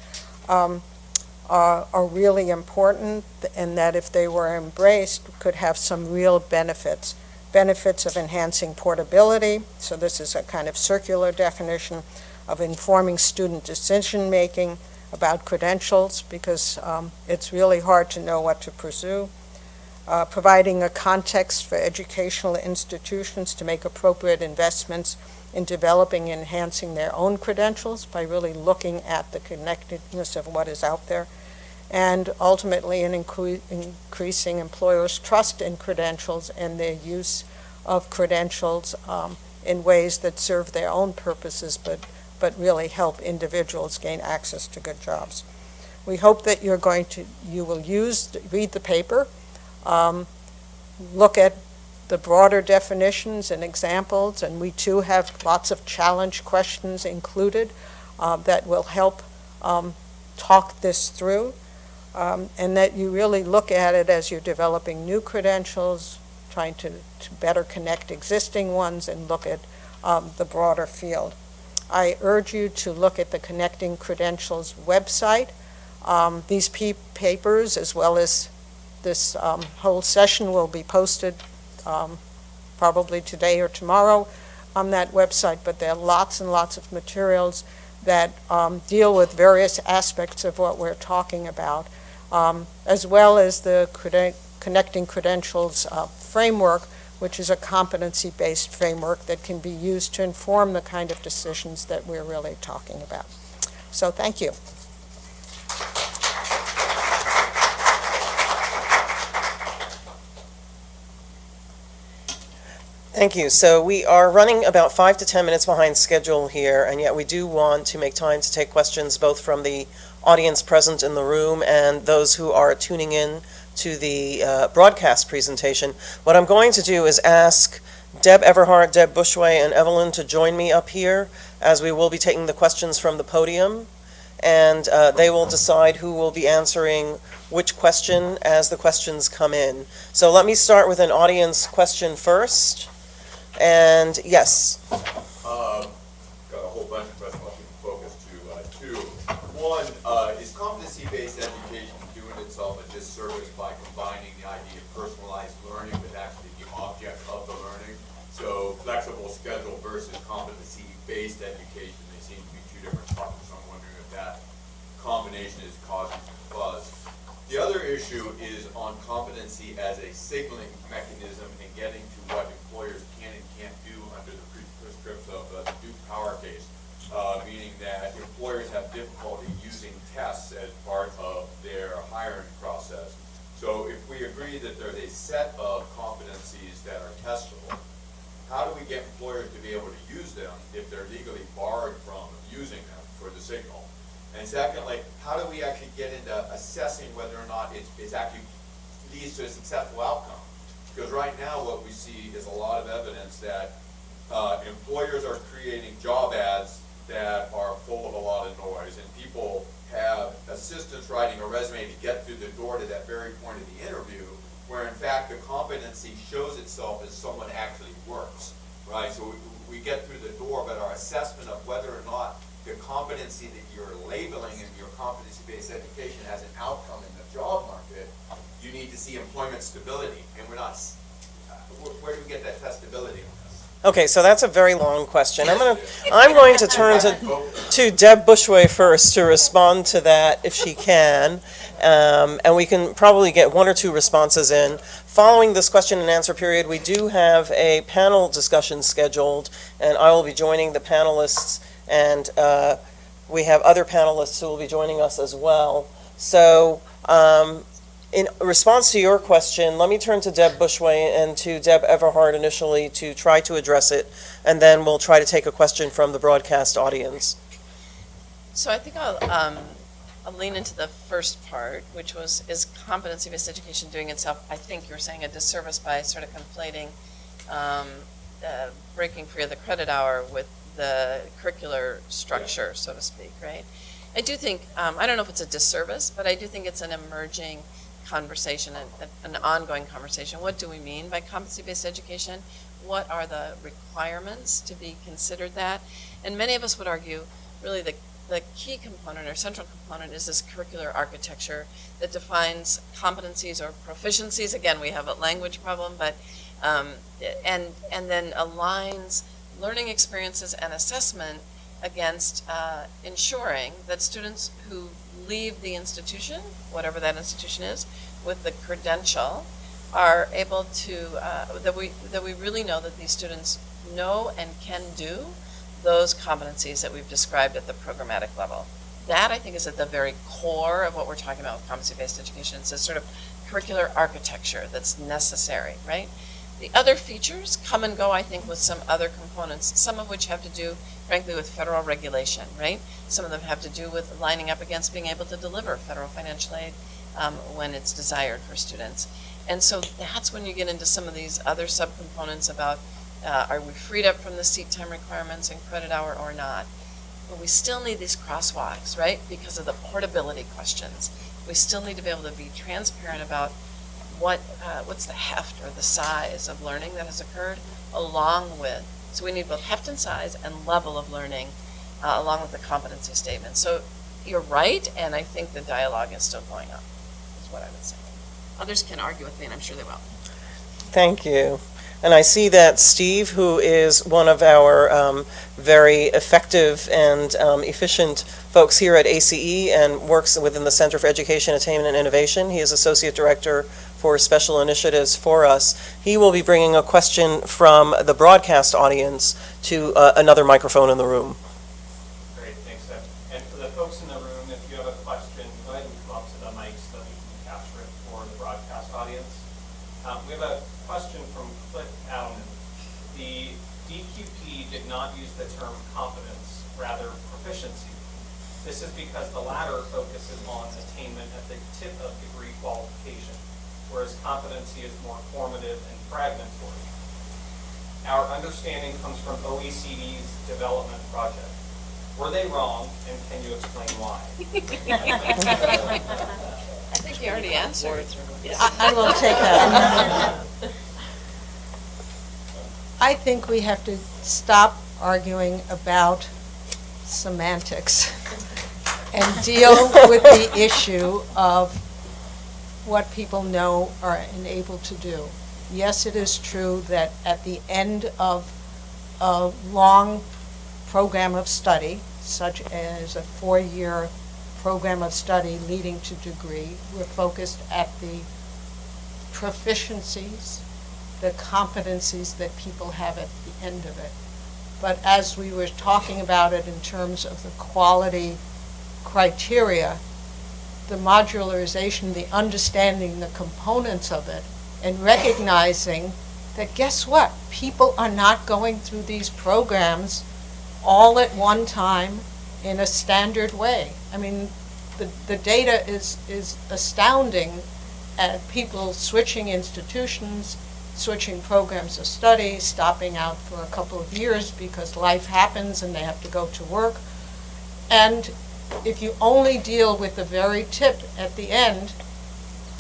are really important, and that if they were embraced, could have some real benefits. Benefits of enhancing portability, so this is a kind of circular definition, of informing student decision-making about credentials, because it's really hard to know what to pursue. Providing a context for educational institutions to make appropriate investments in developing and enhancing their own credentials by really looking at the connectedness of what is out there, and ultimately in increasing employers' trust in credentials and their use of credentials in ways that serve their own purposes, but really help individuals gain access to good jobs. We hope that you will read the paper, look at the broader definitions and examples, and we too have lots of challenge questions included that will help talk this through, and that you really look at it as you're developing new credentials, trying to better connect existing ones and look at the broader field. I urge you to look at the Connecting Credentials website. These papers, as well as this whole session, will be posted probably today or tomorrow on that website, but there are lots and lots of materials that deal with various aspects of what we're talking about, as well as the Connecting Credentials framework, which is a competency-based framework that can be used to inform the kind of decisions that we're really talking about. So thank you. Thank you. So we are running about 5 to 10 minutes behind schedule here, and yet we do want to make time to take questions both from the audience present in the room and those who are tuning in to the broadcast presentation. What I'm going to do is ask Deb Everhart, Deb Bushway, and Evelyn to join me up here, as we will be taking the questions from the podium, and they will decide who will be answering which question as the questions come in. So let me start with an audience question first. And yes. Got a whole bunch of questions I can focus to two. One, is competency-based education doing itself a disservice by combining the idea of personalized learning with actually the object of the learning? So flexible schedule versus competency-based education, they seem to be two different topics. I'm wondering if that combination is causing some fuzz. The other issue is on competency as a signaling mechanism in getting to what employers can and can't do under the prescripts of the Duke Power case, meaning that employers have difficulty using tests as part of their hiring process. So if we agree that there's a set of competencies that are testable, how do we get employers to be able to use them if they're legally barred from using them for the signal? And secondly, how do we actually get into assessing whether or not it's actually leads to a successful outcome? Because right now what we see is a lot of evidence that employers are creating job ads that are full of a lot of noise, and people have assistants writing a resume to get through the door to that very point of the interview, where in fact the competency shows itself as someone actually works, right? So we get through the door, but our assessment of whether or not the competency that you're labeling in your competency-based education has an outcome in the job market, you need to see employment stability, and we're not, where do we get that testability on this? Okay, so that's a very long question. I'm going to turn to Deb Bushway first to respond to that if she can, and we can probably get one or two responses in. Following this question and answer period, we do have a panel discussion scheduled, and I will be joining the panelists, and we have other panelists who will be joining us as well. So in response to your question, let me turn to Deb Bushway and to Deb Everhart initially to try to address it, and then we'll try to take a question from the broadcast audience. So I think I'll lean into the first part, which was, is competency-based education doing itself, I think you're saying, a disservice by sort of conflating breaking free of the credit hour with the curricular structure, so to speak, right? I do think, I don't know if it's a disservice, but I do think it's an emerging conversation, an ongoing conversation. What do we mean by competency-based education? What are the requirements to be considered that? And many of us would argue, really the key component or central component is this curricular architecture that defines competencies or proficiencies. Again, we have a language problem, but and then aligns learning experiences and assessment against ensuring that students who leave the institution, whatever that institution is, with the credential, are able to, that we really know that these students know and can do those competencies that we've described at the programmatic level. That, I think, is at the very core of what we're talking about with competency-based education. It's a sort of curricular architecture that's necessary, right? The other features come and go, I think, with some other components, some of which have to do, frankly, with federal regulation, right? Some of them have to do with lining up against being able to deliver federal financial aid when it's desired for students. And so that's when you get into some of these other subcomponents about are we freed up from the seat time requirements and credit hour or not? But we still need these crosswalks, right? Because of the portability questions. We still need to be able to be transparent about what's the heft or the size of learning that has occurred along with, so we need both heft and size and level of learning along with the competency statement. So you're right, and I think the dialogue is still going on, is what I would say. Others can argue with me, and I'm sure they will. Thank you. And I see that Steve, who is one of our very effective and efficient folks here at ACE and works within the Center for Education, Attainment, and Innovation. He is Associate Director for Special Initiatives for us. He will be bringing a question from the broadcast audience to another microphone in the room. Great, thanks, Deb. And for the folks in the room, if you have a question, go ahead and come up to the mic so that we can capture it for the broadcast audience. We have a question from Cliff Allen. The DQP did not use the term competence, rather proficiency. This is because the latter focuses on attainment at the tip of degree qualification, whereas competency is more formative and fragmentary. Our understanding comes from OECD's development project. Were they wrong, and can you explain why? I think you already answered. I will take that. I think we have to stop arguing about semantics and deal with the issue of what people know are and able to do. Yes, it is true that at the end of a long program of study, such as a 4-year program of study leading to degree, we're focused at the proficiencies, the competencies that people have at the end of it. But as we were talking about it in terms of the quality criteria, the modularization, the understanding the components of it, and recognizing that guess what? People are not going through these programs all at one time in a standard way. I mean, the data is astounding at people switching institutions, switching programs of study, stopping out for a couple of years because life happens and they have to go to work. And if you only deal with the very tip at the end,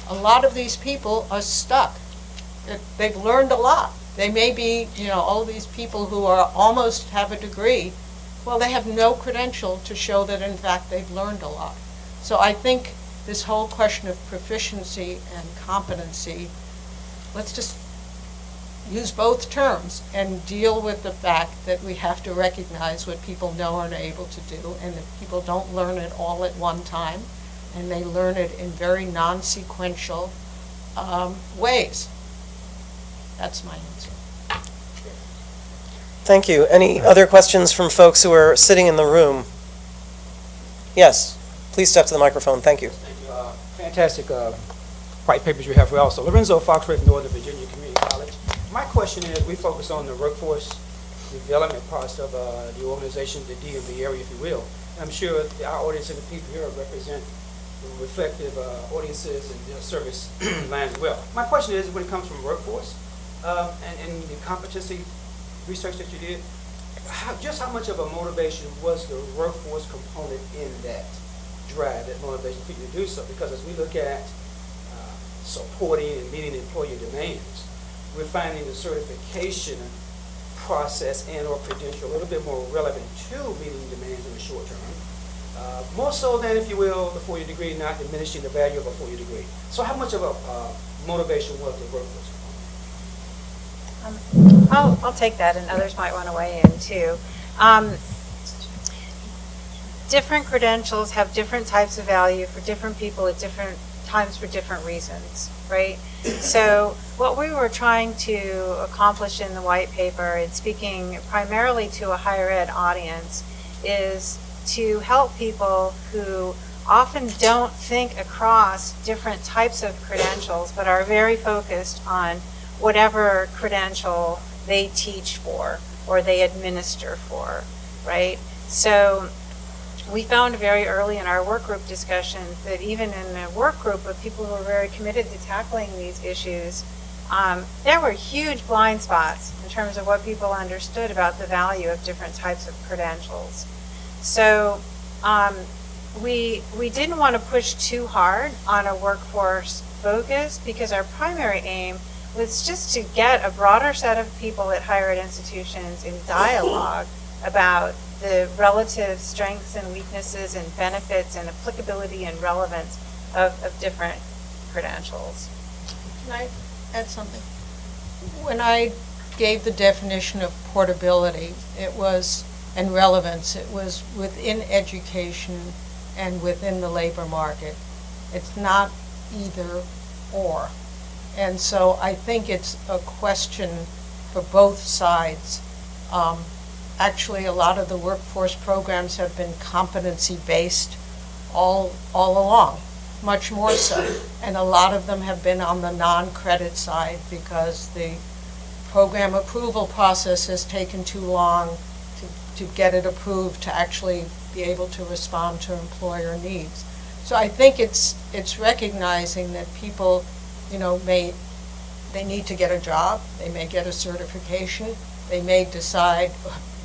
a lot of these people are stuck. They've learned a lot. They may be, all these people who are almost have a degree, well, they have no credential to show that in fact they've learned a lot. So I think this whole question of proficiency and competency, let's just use both terms and deal with the fact that we have to recognize what people know and are able to do, and that people don't learn it all at one time, and they learn it in very non-sequential ways. That's my answer. Thank you. Any other questions from folks who are sitting in the room? Yes, please step to the microphone. Thank you. Thank you. Fantastic white papers you have for also. Lorenzo Foxworth, Northern Virginia Community College. My question is, we focus on the workforce development parts of the organization, the DMV area, if you will. And I'm sure our audience and the people here represent the reflective audiences and their service lines as well. My question is, when it comes from workforce and the competency research that you did, just how much of a motivation was the workforce component in that drive, that motivation for you to do so? Because as we look at supporting and meeting employer demands, we're finding the certification process and or credential a little bit more relevant to meeting demands in the short term. More so than, if you will, the 4-year degree, not diminishing the value of a 4-year degree. So how much of a motivation was the workforce component? I'll take that, and others might want to weigh in too. Different credentials have different types of value for different people at different times for different reasons, right? So what we were trying to accomplish in the white paper, and speaking primarily to a higher ed audience, is to help people who often don't think across different types of credentials, but are very focused on whatever credential they teach for or they administer for, right? So we found very early in our work group discussions that even in a work group of people who were very committed to tackling these issues, there were huge blind spots in terms of what people understood about the value of different types of credentials. So we didn't want to push too hard on a workforce focus, because our primary aim was just to get a broader set of people at higher ed institutions in dialogue about the relative strengths and weaknesses and benefits and applicability and relevance of different credentials. Can I add something? When I gave the definition of portability, and relevance, it was within education and within the labor market. It's not either or. And so I think it's a question for both sides. Actually, a lot of the workforce programs have been competency-based all along, much more so. And a lot of them have been on the non-credit side because the program approval process has taken too long to get it approved, to actually be able to respond to employer needs. So I think it's recognizing that people, they need to get a job, they may get a certification, they may decide,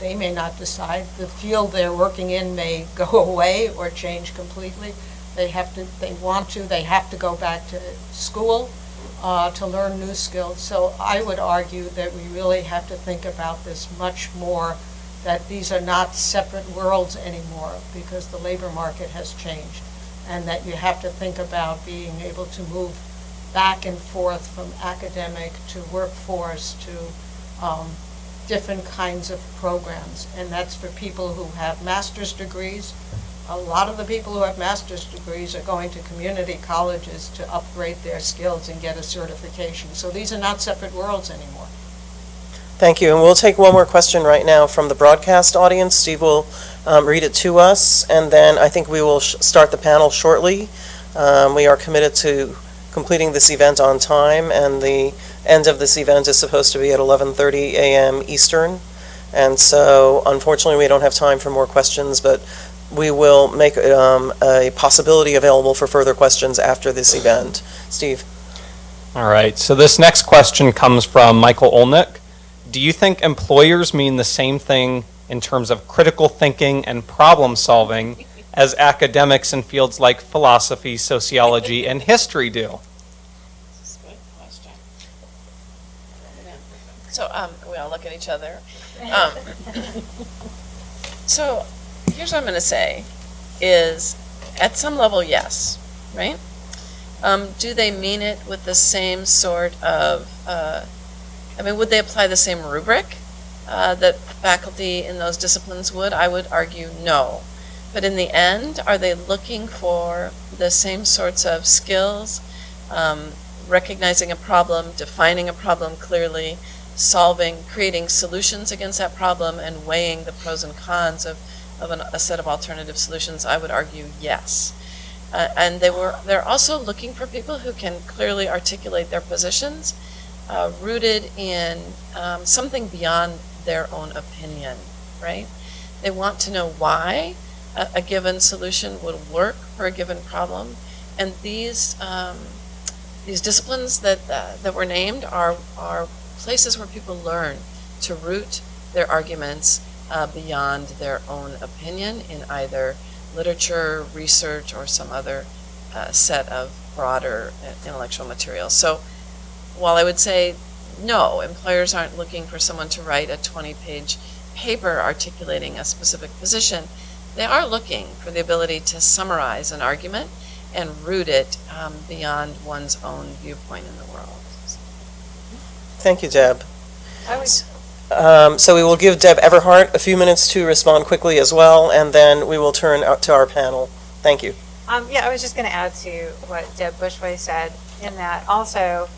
they may not decide, the field they're working in may go away or change completely. They have to go back to school to learn new skills. So I would argue that we really have to think about this much more, that these are not separate worlds anymore because the labor market has changed, and that you have to think about being able to move back and forth from academic to workforce to different kinds of programs. And that's for people who have master's degrees. A lot of the people who have master's degrees are going to community colleges to upgrade their skills and get a certification. So these are not separate worlds anymore. Thank you, and we'll take one more question right now from the broadcast audience. Steve will read it to us, and then I think we will start the panel shortly. We are committed to completing this event on time, and the end of this event is supposed to be at 11:30 a.m. Eastern. And so, unfortunately, we don't have time for more questions, but we will make a possibility available for further questions after this event. Steve. All right, so this next question comes from Michael Olnick. Do you think employers mean the same thing in terms of critical thinking and problem solving as academics in fields like philosophy, sociology, and history do? That's a good question. So we all look at each other. So here's what I'm going to say is, at some level, yes, right? Do they mean it with the same sort of, would they apply the same rubric that faculty in those disciplines would? I would argue no. But in the end, are they looking for the same sorts of skills, recognizing a problem, defining a problem clearly, creating solutions against that problem, and weighing the pros and cons of a set of alternative solutions? I would argue yes. And they're also looking for people who can clearly articulate their positions, rooted in something beyond their own opinion, right? They want to know why a given solution would work for a given problem, and these disciplines that were named are places where people learn to root their arguments beyond their own opinion in either literature, research, or some other set of broader intellectual materials. So while I would say no, employers aren't looking for someone to write a 20-page paper articulating a specific position, they are looking for the ability to summarize an argument and root it beyond one's own viewpoint in the world. Thank you, Deb. So we will give Deb Everhart a few minutes to respond quickly as well, and then we will turn out to our panel. Thank you. I was just going to add to what Deb Bushway said, in that also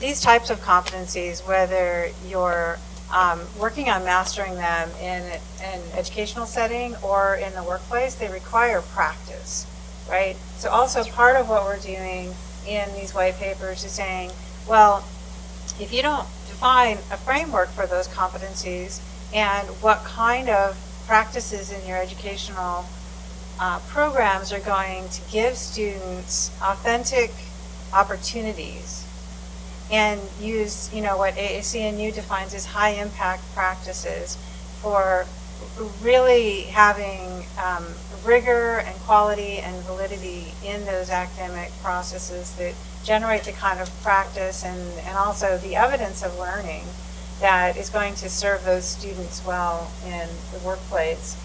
these types of competencies, whether you're working on mastering them in an educational setting or in the workplace, they require practice, right? So also part of what we're doing in these white papers is saying, well, if you don't define a framework for those competencies and what kind of practices in your educational programs are going to give students authentic opportunities and use, what AAC&U defines as high impact practices for really having rigor and quality and validity in those academic processes that generate the kind of practice and also the evidence of learning that is going to serve those students well in the workplace.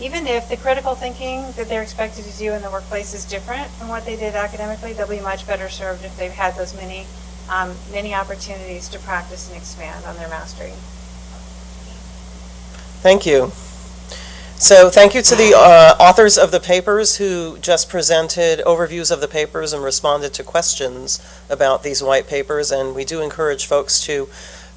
Even if the critical thinking that they're expected to do in the workplace is different from what they did academically, they'll be much better served if they've had those many opportunities to practice and expand on their mastery. Thank you. So thank you to the authors of the papers who just presented overviews of the papers and responded to questions about these white papers. And we do encourage folks to,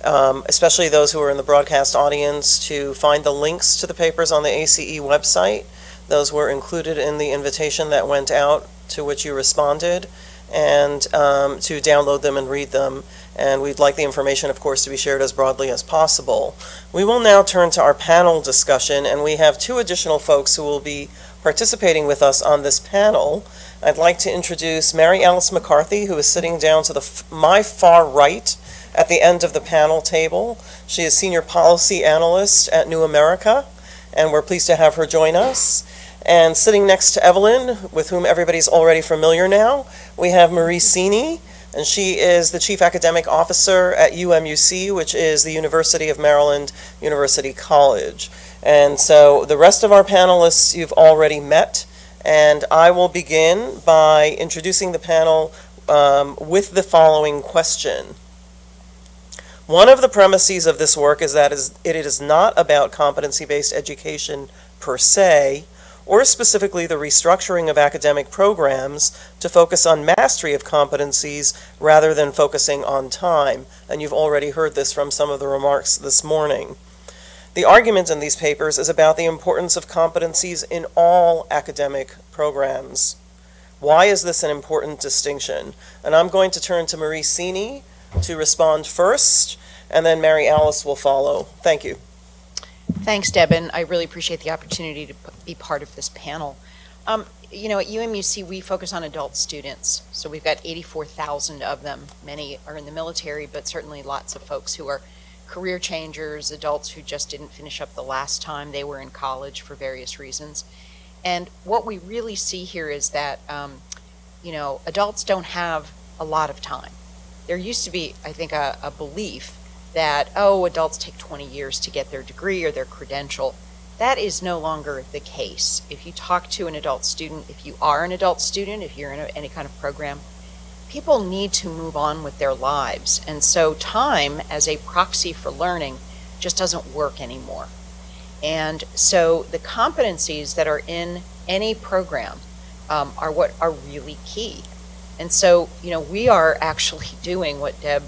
especially those who are in the broadcast audience, to find the links to the papers on the ACE website. Those were included in the invitation that went out to which you responded, and to download them and read them. and we'd like the information, of course, to be shared as broadly as possible. We will now turn to our panel discussion, and we have two additional folks who will be participating with us on this panel. I'd like to introduce Mary Alice McCarthy, who is sitting down to my far right at the end of the panel table. She is Senior Policy Analyst at New America, and we're pleased to have her join us. And sitting next to Evelyn, with whom everybody's already familiar now, we have Marie Sini, and she is the Chief Academic Officer at UMUC, which is the University of Maryland University College. And so the rest of our panelists you've already met, and I will begin by introducing the panel with the following question. One of the premises of this work is that it is not about competency-based education per se, or specifically the restructuring of academic programs to focus on mastery of competencies rather than focusing on time. And you've already heard this from some of the remarks this morning. The argument in these papers is about the importance of competencies in all academic programs. Why is this an important distinction? And I'm going to turn to Marie Sini to respond first, and then Mary Alice will follow. Thank you. Thanks, Deb, and I really appreciate the opportunity to be part of this panel. You know, at UMUC, we focus on adult students. So we've got 84,000 of them. Many are in the military, but certainly lots of folks who are career changers, adults who just didn't finish up the last time they were in college for various reasons. And what we really see here is that, you know, adults don't have a lot of time. There used to be, I think, a belief that, oh, adults take 20 years to get their degree or their credential. That is no longer the case. If you talk to an adult student, if you are an adult student, if you're in any kind of program, people need to move on with their lives. And so time as a proxy for learning just doesn't work anymore. And so the competencies that are in any program are what are really key. And so, you know, we are actually doing what Deb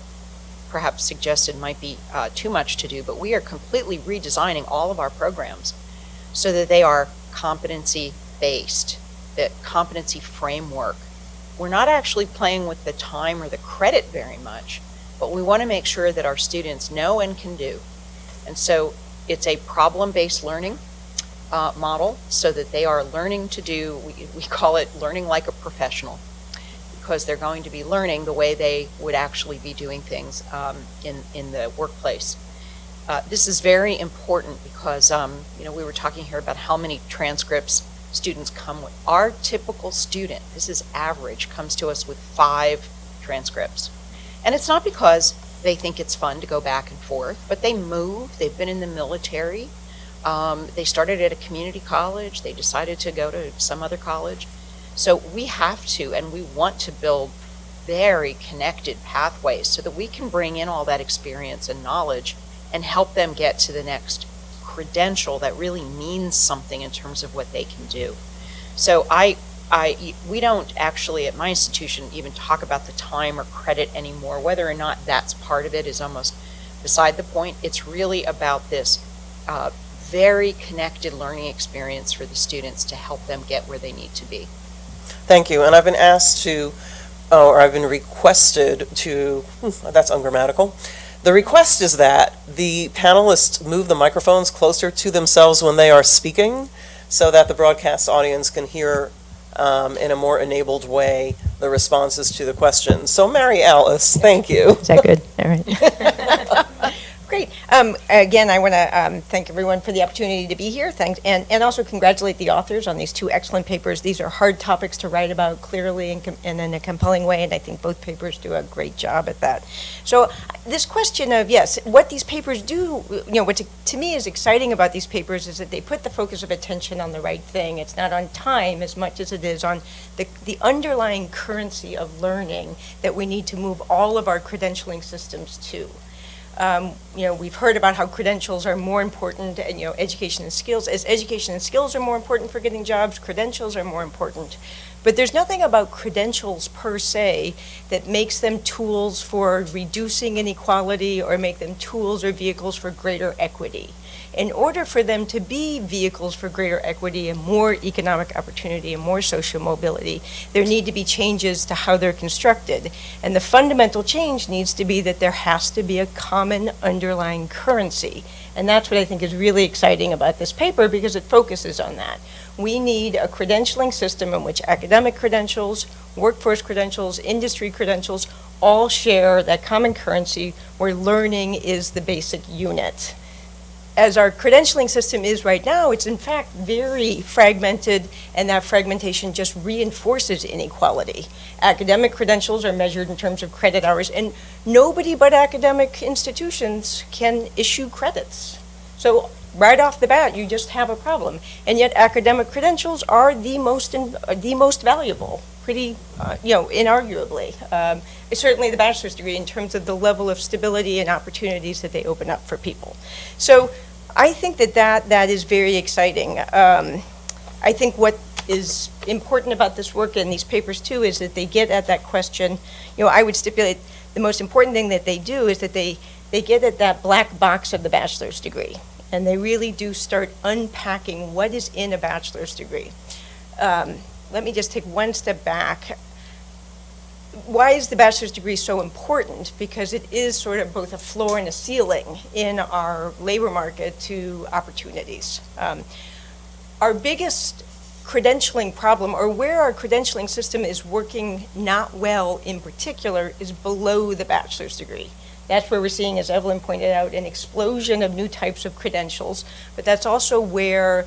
perhaps suggested might be too much to do, but we are completely redesigning all of our programs so that they are competency-based, the competency framework. We're not actually playing with the time or the credit very much, but we want to make sure that our students know and can do. And so it's a problem-based learning model so that they are learning to do, we call it learning like a professional, because they're going to be learning the way they would actually be doing things in the workplace. This is very important because, you know, we were talking here about how many transcripts students come with. Our typical student, this is average, comes to us with 5 transcripts. And it's not because they think it's fun to go back and forth, but they move, they've been in the military, they started at a community college, they decided to go to some other college. So we have to, and we want to build very connected pathways so that we can bring in all that experience and knowledge and help them get to the next credential that really means something in terms of what they can do. So we don't actually at my institution even talk about the time or credit anymore. Whether or not that's part of it is almost beside the point. It's really about this very connected learning experience for the students to help them get where they need to be. Thank you. And I've been asked to, or I've been requested to, that's ungrammatical. The request is that the panelists move the microphones closer to themselves when they are speaking so that the broadcast audience can hear in a more enabled way the responses to the questions. So Mary Alice, thank you. Is that good? All right. Great. Again, I want to thank everyone for the opportunity to be here. Thanks, and also congratulate the authors on these 2 excellent papers. These are hard topics to write about clearly and in a compelling way, and I think both papers do a great job at that. So this question of, yes, what these papers do, you know, what to me is exciting about these papers is that they put the focus of attention on the right thing. It's not on time as much as it is on the underlying currency of learning that we need to move all of our credentialing systems to. You know, we've heard about how credentials are more important, and, you know, education and skills. As education and skills are more important for getting jobs, credentials are more important. But there's nothing about credentials per se that makes them tools for reducing inequality or make them tools or vehicles for greater equity. in order for them to be vehicles for greater equity and more economic opportunity and more social mobility, there need to be changes to how they're constructed. And the fundamental change needs to be that there has to be a common underlying currency. And that's what I think is really exciting about this paper, because it focuses on that. We need a credentialing system in which academic credentials, workforce credentials, industry credentials all share that common currency where learning is the basic unit. As our credentialing system is right now, it's in fact very fragmented, and that fragmentation just reinforces inequality. Academic credentials are measured in terms of credit hours, and nobody but academic institutions can issue credits. So right off the bat, you just have a problem. And yet academic credentials are the most valuable, pretty, inarguably. Certainly the bachelor's degree in terms of the level of stability and opportunities that they open up for people. So I think that is very exciting. I think what is important about this work and these papers too is that they get at that question. I would stipulate the most important thing that they do is that they get at that black box of the bachelor's degree. And they really do start unpacking what is in a bachelor's degree. Let me just take one step back. Why is the bachelor's degree so important? Because it is sort of both a floor and a ceiling in our labor market to opportunities. Our biggest credentialing problem, or where our credentialing system is working not well in particular, is below the bachelor's degree. That's where we're seeing, as Evelyn pointed out, an explosion of new types of credentials, but that's also where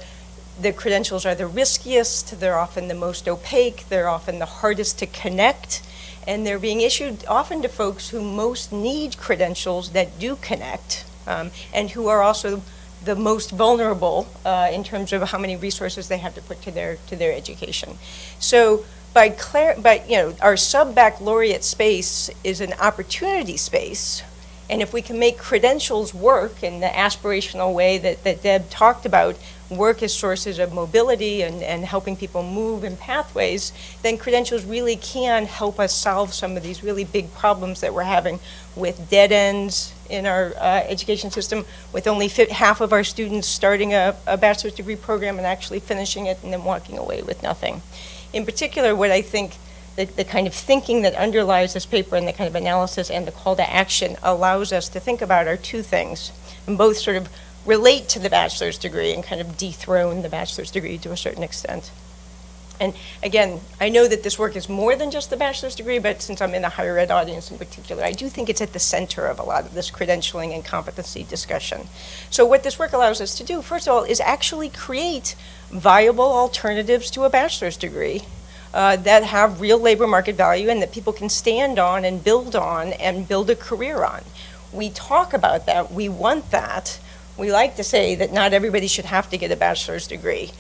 the credentials are the riskiest, they're often the most opaque, they're often the hardest to connect, and they're being issued often to folks who most need credentials that do connect, and who are also the most vulnerable in terms of how many resources they have to put to their education. So our sub-baccalaureate space is an opportunity space, and if we can make credentials work in the aspirational way that Deb talked about, work as sources of mobility and helping people move in pathways, then credentials really can help us solve some of these really big problems that we're having with dead ends in our education system, with only half of our students starting a bachelor's degree program and actually finishing it and then walking away with nothing. In particular, what I think the kind of thinking that underlies this paper and the kind of analysis and the call to action allows us to think about are two things, and both sort of relate to the bachelor's degree and kind of dethrone the bachelor's degree to a certain extent. And again, I know that this work is more than just the bachelor's degree, but since I'm in the higher ed audience in particular, I do think it's at the center of a lot of this credentialing and competency discussion. So what this work allows us to do, first of all, is actually create viable alternatives to a bachelor's degree that have real labor market value and that people can stand on and build a career on. We talk about that, we want that. We like to say that not everybody should have to get a bachelor's degree.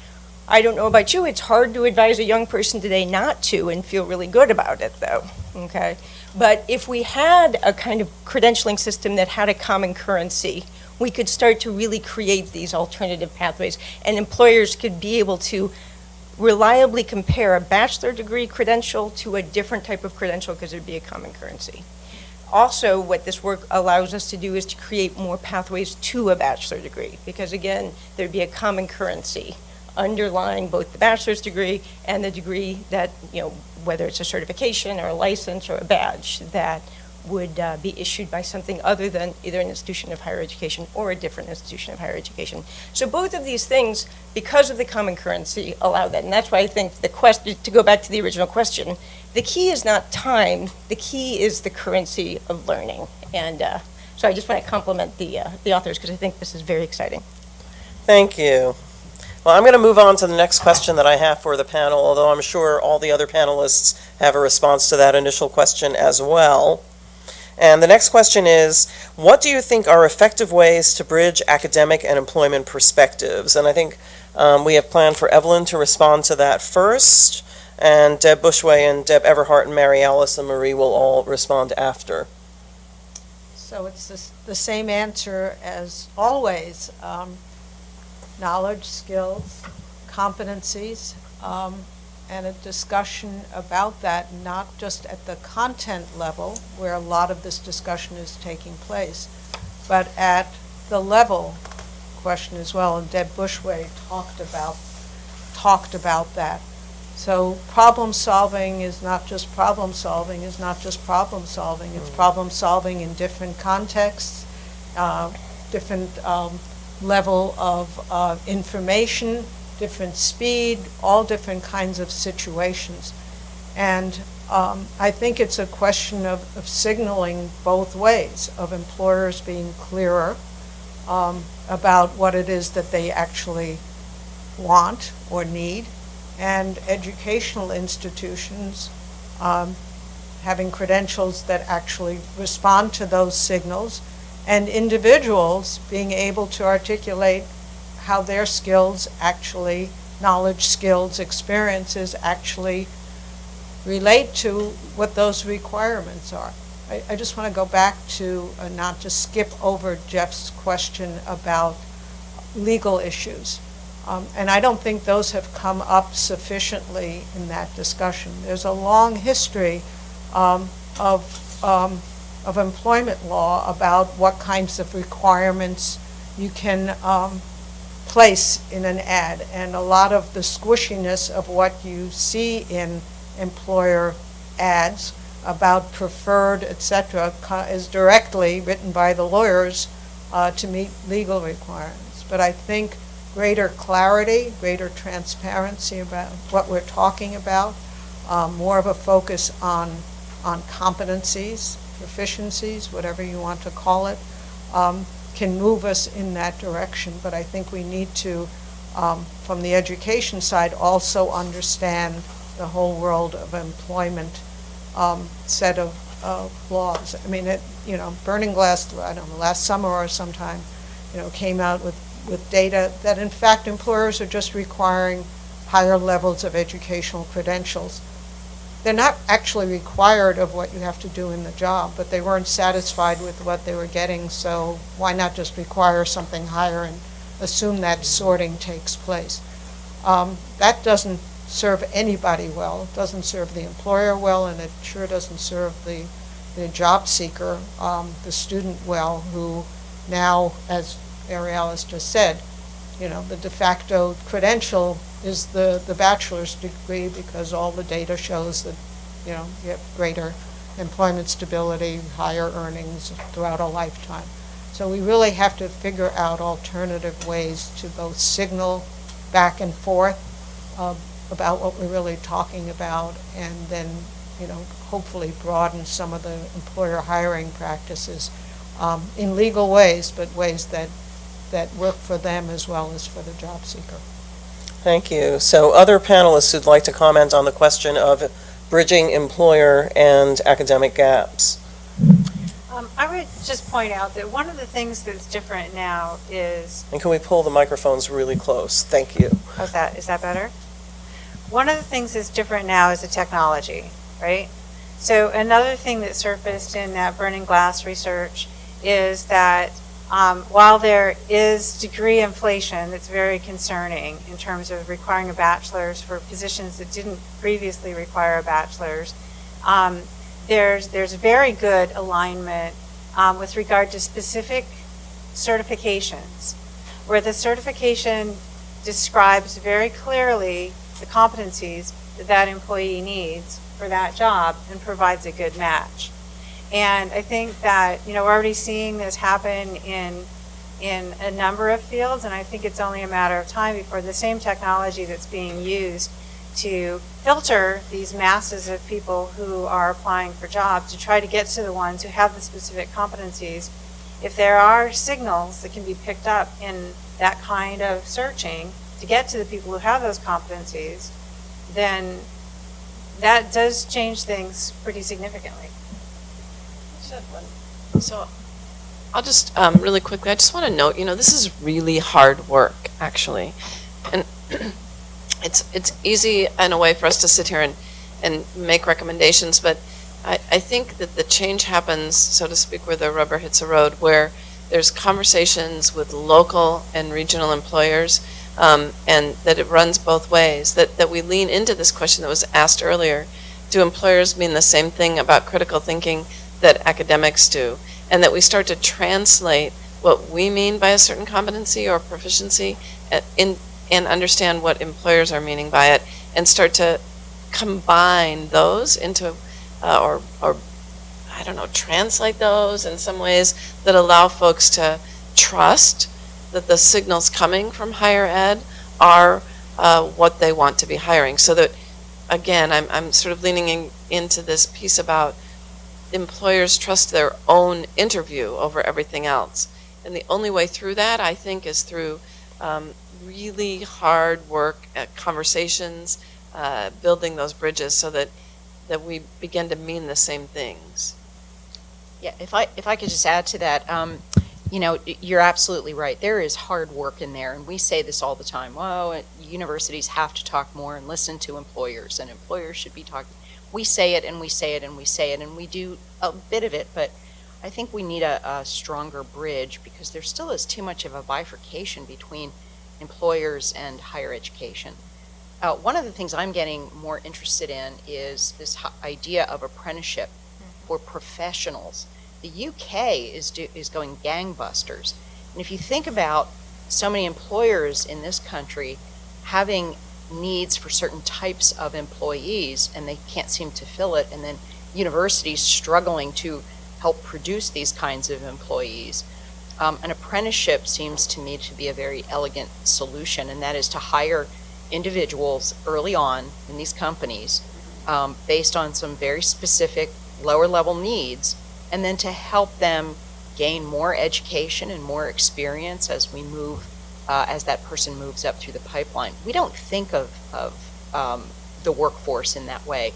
I don't know about you, it's hard to advise a young person today not to and feel really good about it though, okay? But if we had a kind of credentialing system that had a common currency, we could start to really create these alternative pathways, and employers could be able to reliably compare a bachelor degree credential to a different type of credential because there'd be a common currency. Also, what this work allows us to do is to create more pathways to a bachelor degree, because again, there'd be a common currency underlying both the bachelor's degree and the degree that, whether it's a certification or a license or a badge, that would be issued by something other than either an institution of higher education or a different institution of higher education. So both of these things, because of the common currency, allow that. And that's why I think the question, to go back to the original question, the key is not time, the key is the currency of learning. And so I just want to compliment the authors because I think this is very exciting. Thank you. Well, I'm going to move on to the next question that I have for the panel, although I'm sure all the other panelists have a response to that initial question as well. And the next question is, what do you think are effective ways to bridge academic and employment perspectives? And I think we have planned for Evelyn to respond to that first, and Deb Bushway and Deb Everhart and Mary Alice and Marie will all respond after. So it's the same answer as always. Knowledge, skills, competencies, and a discussion about that, not just at the content level, where a lot of this discussion is taking place, but at the level question as well, and Deb Bushway talked about that. So problem solving is not just problem solving, it's problem solving in different contexts, different level of information, different speed, all different kinds of situations. And I think it's a question of signaling both ways, of employers being clearer about what it is that they actually want or need, and educational institutions having credentials that actually respond to those signals, and individuals being able to articulate how their skills actually, knowledge, skills, experiences actually relate to what those requirements are. I just want to go back to, not to skip over Jeff's question about legal issues. And I don't think those have come up sufficiently in that discussion. There's a long history of employment law about what kinds of requirements you can place in an ad. And a lot of the squishiness of what you see in employer ads about preferred, et cetera, is directly written by the lawyers to meet legal requirements. But I think greater clarity, greater transparency about what we're talking about, more of a focus on competencies, proficiencies, whatever you want to call it, can move us in that direction. But I think we need to, from the education side, also understand the whole world of employment set of laws. I mean, Burning Glass, I don't know, last summer or sometime, came out with data that in fact employers are just requiring higher levels of educational credentials. They're not actually required of what you have to do in the job, but they weren't satisfied with what they were getting, so why not just require something higher and assume that sorting takes place? That doesn't serve anybody well. It doesn't serve the employer well, and it sure doesn't serve the job seeker, the student well, who now, as Ariel has just said, the de facto credential is the bachelor's degree, because all the data shows that, you have greater employment stability, higher earnings throughout a lifetime. So we really have to figure out alternative ways to both signal back and forth about what we're really talking about, and then, hopefully broaden some of the employer hiring practices in legal ways, but ways that work for them as well as for the job seeker. Thank you. So other panelists who'd like to comment on the question of bridging employer and academic gaps? I would just point out that one of the things that's different now is... And can we pull the microphones really close? Thank you. How's that? Is that better? One of the things that's different now is the technology, right? So another thing that surfaced in that Burning Glass research is that while there is degree inflation that's very concerning in terms of requiring a bachelor's for positions that didn't previously require a bachelor's, there's very good alignment with regard to specific certifications, where the certification describes very clearly the competencies that employee needs for that job and provides a good match. And I think that, we're already seeing this happen in a number of fields, and I think it's only a matter of time before the same technology that's being used to filter these masses of people who are applying for jobs to try to get to the ones who have the specific competencies. If there are signals that can be picked up in that kind of searching to get to the people who have those competencies, then that does change things pretty significantly. So I'll just really quickly, I just want to note, this is really hard work, actually. And it's easy in a way for us to sit here and make recommendations, but I think that the change happens, so to speak, where the rubber hits the road, where there's conversations with local and regional employers, and that it runs both ways, that we lean into this question that was asked earlier. Do employers mean the same thing about critical thinking that academics do? And that we start to translate what we mean by a certain competency or proficiency and understand what employers are meaning by it, and start to combine those into, or I don't know, translate those in some ways that allow folks to trust that the signals coming from higher ed are what they want to be hiring. So that, again, I'm sort of leaning into this piece about employers trust their own interview over everything else. And the only way through that, I think, is through really hard work at conversations, building those bridges so that we begin to mean the same things. Yeah, if I could just add to that, you're absolutely right. There is hard work in there, and we say this all the time. Well, universities have to talk more and listen to employers, and employers should be talking. We say it, and we say it, and we say it, and we do a bit of it, but I think we need a stronger bridge because there still is too much of a bifurcation between employers and higher education. One of the things I'm getting more interested in is this idea of apprenticeship for professionals. The UK is going gangbusters. And if you think about so many employers in this country having needs for certain types of employees and they can't seem to fill it, and then universities struggling to help produce these kinds of employees, an apprenticeship seems to me to be a very elegant solution, and that is to hire individuals early on in these companies based on some very specific lower level needs, and then to help them gain more education and more experience as we move, as that person moves up through the pipeline. We don't think of the workforce in that way,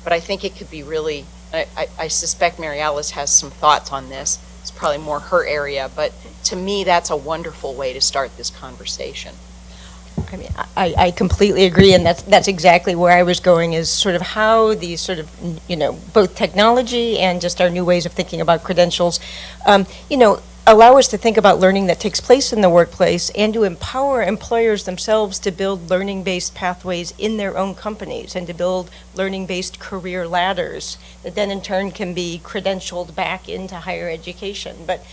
but I think it could be really, I suspect Mary Alice has some thoughts on this. It's probably more her area, but to me, that's a wonderful way to start this conversation. I mean, I completely agree, and that's exactly where I was going, is sort of how these sort of, both technology and just our new ways of thinking about credentials, allow us to think about learning that takes place in the workplace and to empower employers themselves to build learning-based pathways in their own companies and to build learning-based career ladders that then in turn can be credentialed back into higher education. But,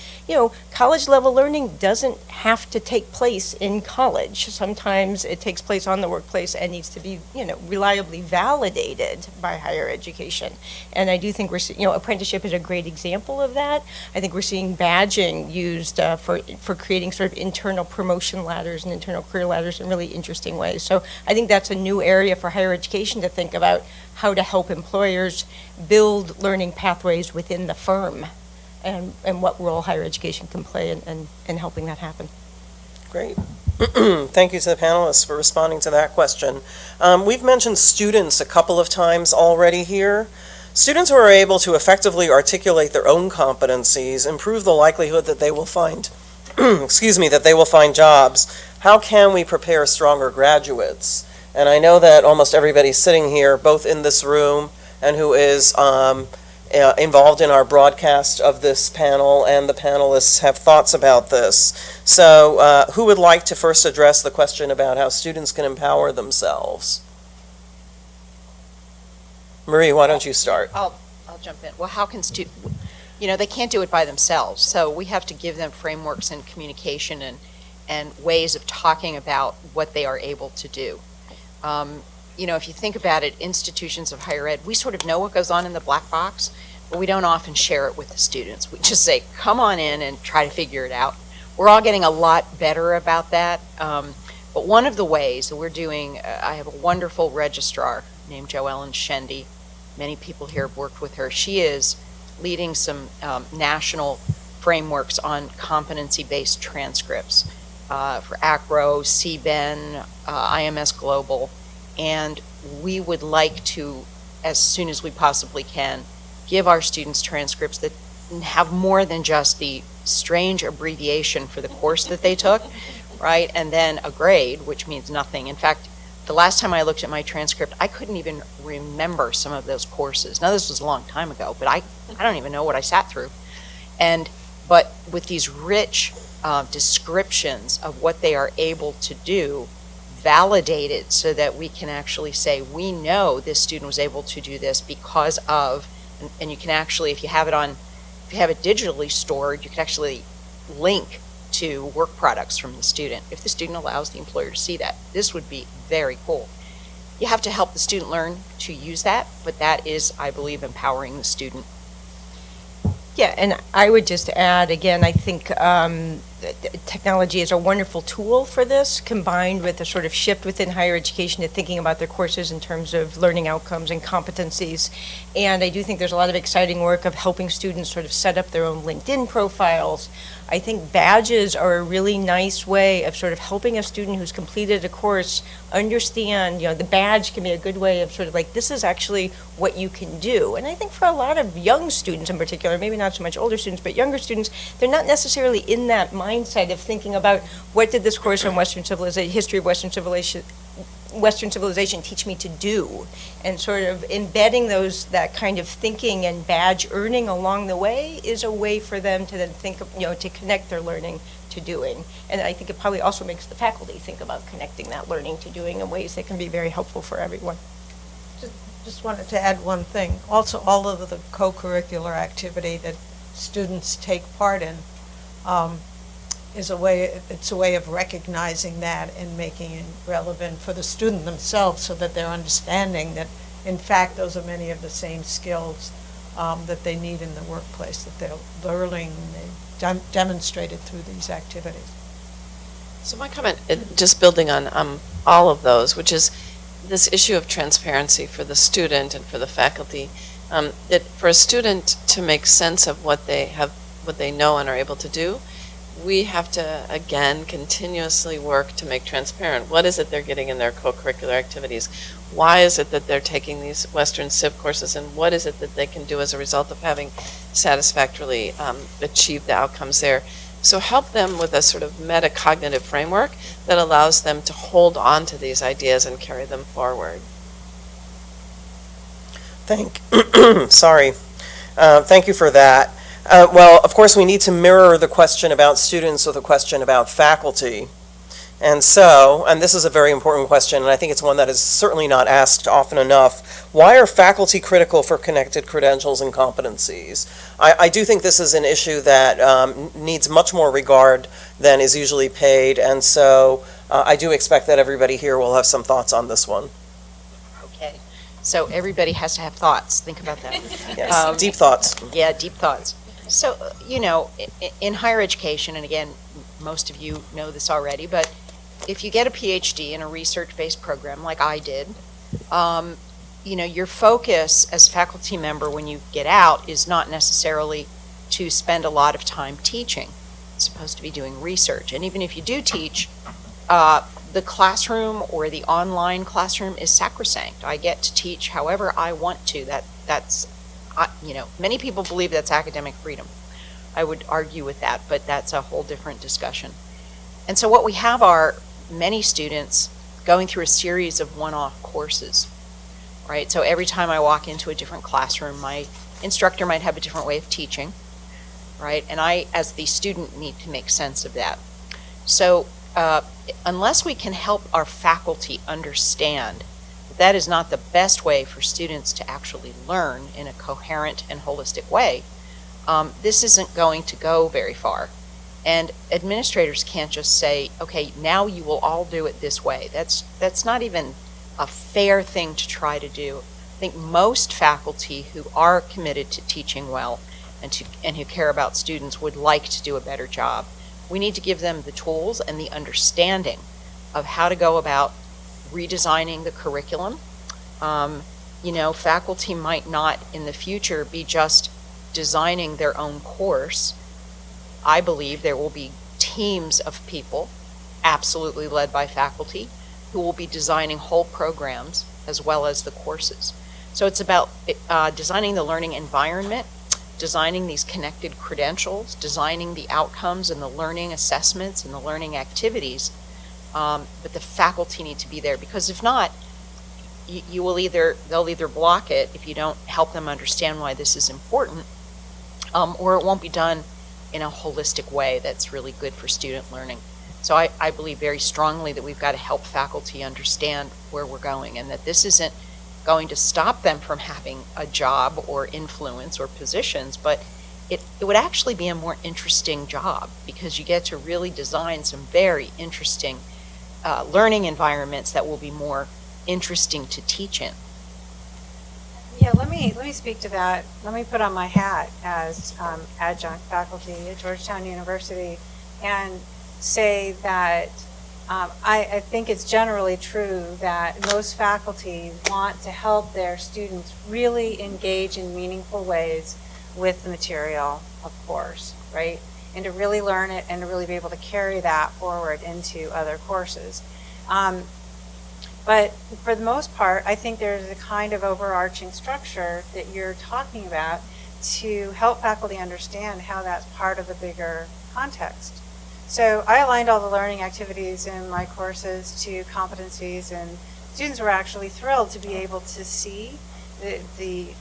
college-level learning doesn't have to take place in college. Sometimes it takes place on the workplace and needs to be, reliably validated by higher education. And I do think we're, apprenticeship is a great example of that. I think we're seeing badging used for creating sort of internal promotion ladders and internal career ladders in really interesting ways. So I think that's a new area for higher education to think about how to help employers build learning pathways within the firm and what role higher education can play in helping that happen. Great. Thank you to the panelists for responding to that question. We've mentioned students a couple of times already here. Students who are able to effectively articulate their own competencies improve the likelihood that they will find, that they will find jobs. How can we prepare stronger graduates? And I know that almost everybody sitting here, both in this room and who is involved in our broadcast of this panel, and the panelists have thoughts about this. So who would like to first address the question about how students can empower themselves? Marie, why don't you start? I'll jump in. Well, how can they can't do it by themselves. So we have to give them frameworks and communication and ways of talking about what they are able to do. If you think about it, institutions of higher ed, we sort of know what goes on in the black box, but we don't often share it with the students. We just say, come on in and try to figure it out. We're all getting a lot better about that. But one of the ways that we're doing, I have a wonderful registrar named Joellen Shendy. Many people here have worked with her. She is leading some national frameworks on competency-based transcripts for ACRO, CBEN, IMS Global, and we would like to, as soon as we possibly can, give our students transcripts that have more than just the strange abbreviation for the course that they took, right, and then a grade, which means nothing. In fact, the last time I looked at my transcript, I couldn't even remember some of those courses. Now, this was a long time ago, but I don't even know what I sat through. But with these rich descriptions of what they are able to do, validated so that we can actually say, we know this student was able to do this because of, and you can actually, if you have it digitally stored, you can actually link to work products from the student. If the student allows the employer to see that, this would be very cool. You have to help the student learn to use that, but that is, I believe, empowering the student. Yeah, and I would just add, again, I think technology is a wonderful tool for this, combined with a sort of shift within higher education to thinking about their courses in terms of learning outcomes and competencies. And I do think there's a lot of exciting work of helping students sort of set up their own LinkedIn profiles. I think badges are a really nice way of sort of helping a student who's completed a course understand, the badge can be a good way of sort of like, this is actually what you can do. And I think for a lot of young students in particular, maybe not so much older students, but younger students, they're not necessarily in that mindset of thinking about what did this course on Western civilization, history of Western civilization teach me to do, and sort of embedding that kind of thinking and badge earning along the way is a way for them to then think of, to connect their learning to doing. And I think it probably also makes the faculty think about connecting that learning to doing in ways that can be very helpful for everyone. Just wanted to add one thing. Also, all of the co-curricular activity that students take part in it's a way of recognizing that and making it relevant for the student themselves, so that they're understanding that, in fact, those are many of the same skills that they need in the workplace, that they're learning, they demonstrated through these activities. So my comment, just building on all of those, which is this issue of transparency for the student and for the faculty, that for a student to make sense of what they know and are able to do, we have to, again, continuously work to make transparent what is it they're getting in their co-curricular activities. Why is it that they're taking these Western Civ courses, and what is it that they can do as a result of having satisfactorily achieved the outcomes there? So help them with a sort of metacognitive framework that allows them to hold on to these ideas and carry them forward. Thank you for that. Well, of course, we need to mirror the question about students with a question about faculty. And this is a very important question, and I think it's one that is certainly not asked often enough. Why are faculty critical for connected credentials and competencies? I do think this is an issue that needs much more regard than is usually paid, and so I do expect that everybody here will have some thoughts on this one. Okay, so everybody has to have thoughts. Think about that. Yes, deep thoughts. Yeah, deep thoughts. So, in higher education, and again, most of you know this already, but if you get a PhD in a research-based program like I did, your focus as a faculty member when you get out is not necessarily to spend a lot of time teaching. It's supposed to be doing research. And even if you do teach, the classroom or the online classroom is sacrosanct. I get to teach however I want to. That's many people believe that's academic freedom. I would argue with that, but that's a whole different discussion. And so what we have are many students going through a series of one-off courses, right? So every time I walk into a different classroom, my instructor might have a different way of teaching, right? And I, as the student, need to make sense of that. So unless we can help our faculty understand that is not the best way for students to actually learn in a coherent and holistic way, this isn't going to go very far. And administrators can't just say, okay, now you will all do it this way. That's not even a fair thing to try to do. I think most faculty who are committed to teaching well and who care about students would like to do a better job. We need to give them the tools and the understanding of how to go about redesigning the curriculum. Faculty might not in the future be just designing their own course. I believe there will be teams of people, absolutely led by faculty, who will be designing whole programs as well as the courses. So it's about designing the learning environment, designing these connected credentials, designing the outcomes and the learning assessments and the learning activities. But the faculty need to be there, because if not, they'll either block it if you don't help them understand why this is important, or it won't be done in a holistic way that's really good for student learning. So I believe very strongly that we've got to help faculty understand where we're going, and that this isn't going to stop them from having a job or influence or positions, but it would actually be a more interesting job because you get to really design some very interesting learning environments that will be more interesting to teach in. Yeah, let me speak to that. Let me put on my hat as adjunct faculty at Georgetown University and say that I think it's generally true that most faculty want to help their students really engage in meaningful ways with the material, of course, right? And to really learn it and to really be able to carry that forward into other courses. But for the most part, I think there's a kind of overarching structure that you're talking about to help faculty understand how that's part of a bigger context. So I aligned all the learning activities in my courses to competencies, and students were actually thrilled to be able to see the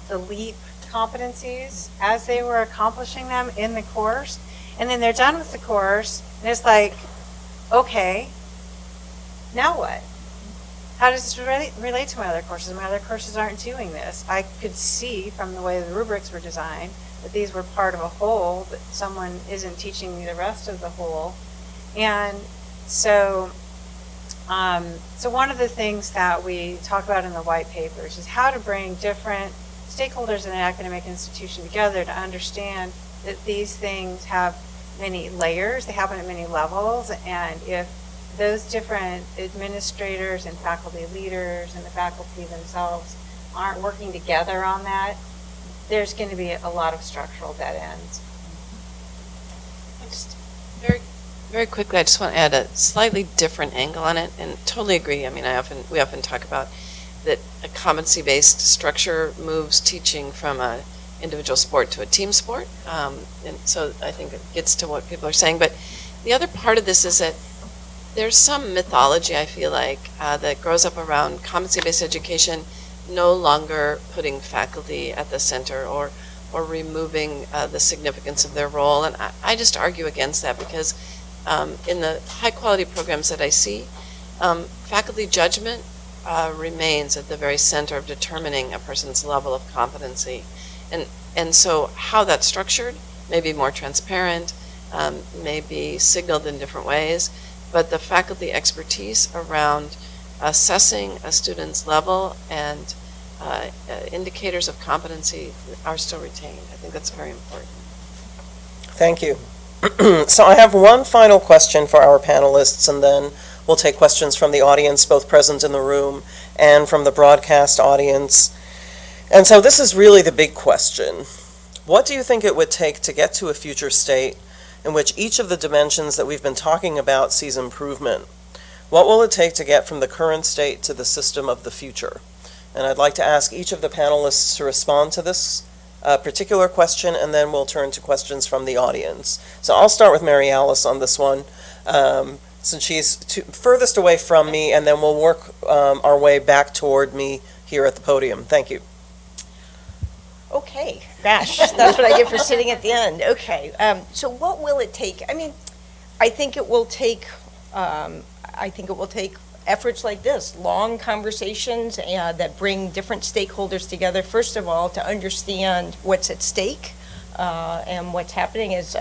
LEAP competencies as they were accomplishing them in the course. And then they're done with the course, and it's like, okay, now what? How does this relate to my other courses? My other courses aren't doing this. I could see from the way the rubrics were designed that these were part of a whole, but someone isn't teaching me the rest of the whole. And so one of the things that we talk about in the white papers is how to bring different stakeholders in an academic institution together to understand that these things have many layers, they happen at many levels, and if those different administrators and faculty leaders and the faculty themselves aren't working together on that, there's going to be a lot of structural dead ends. Just very quickly, I just want to add a slightly different angle on it, and totally agree. I mean, we often talk about that a competency-based structure moves teaching from an individual sport to a team sport, and so I think it gets to what people are saying. But the other part of this is that there's some mythology, I feel like, that grows up around competency-based education no longer putting faculty at the center or removing the significance of their role. And I just argue against that because in the high-quality programs that I see, faculty judgment remains at the very center of determining a person's level of competency. And so how that's structured may be more transparent, may be signaled in different ways, but the faculty expertise around assessing a student's level and indicators of competency are still retained. I think that's very important. Thank you. So I have one final question for our panelists, and then we'll take questions from the audience, both present in the room and from the broadcast audience. And so this is really the big question. What do you think it would take to get to a future state in which each of the dimensions that we've been talking about sees improvement? What will it take to get from the current state to the system of the future? And I'd like to ask each of the panelists to respond to this particular question, and then we'll turn to questions from the audience. So I'll start with Mary Alice on this one, since she's furthest away from me, and then we'll work our way back toward me here at the podium. Thank you. Okay, gosh, that's what I get for sitting at the end. Okay, so what will it take? I mean, I think it will take efforts like this, long conversations that bring different stakeholders together. First of all, to understand what's at stake and what's happening. As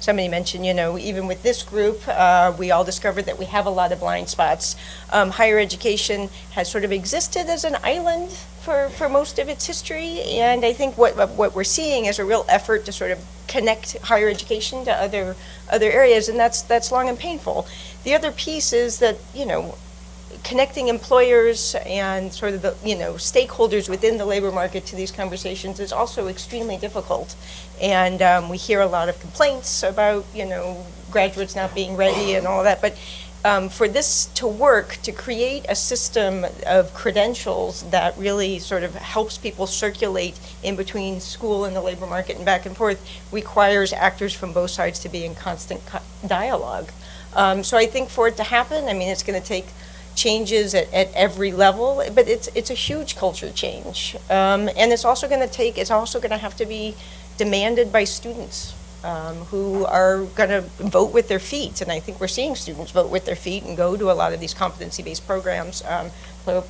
somebody mentioned, even with this group, we all discovered that we have a lot of blind spots. Higher education has sort of existed as an island for most of its history, and I think what we're seeing is a real effort to sort of connect higher education to other areas, and that's long and painful. The other piece is that, connecting employers and sort of the, stakeholders within the labor market to these conversations is also extremely difficult. And we hear a lot of complaints about, graduates not being ready and all that. But for this to work, to create a system of credentials that really sort of helps people circulate in between school and the labor market and back and forth, requires actors from both sides to be in constant dialogue. So I think for it to happen, it's going to take changes at every level, but it's a huge culture change, and it's also going to have to be demanded by students. who are going to vote with their feet. And I think we're seeing students vote with their feet and go to a lot of these competency-based programs,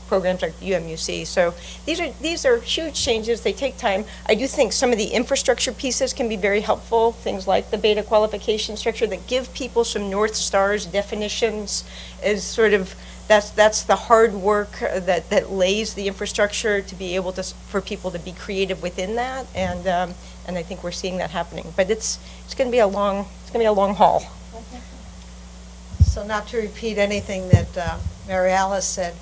programs like UMUC. So these are huge changes. They take time. I do think some of the infrastructure pieces can be very helpful, things like the beta qualification structure that give people some North Stars, definitions, is sort of, that's the hard work that lays the infrastructure to be able to, for people to be creative within that, and I think we're seeing that happening. But it's going to be a long haul. So not to repeat anything that Mary Alice said,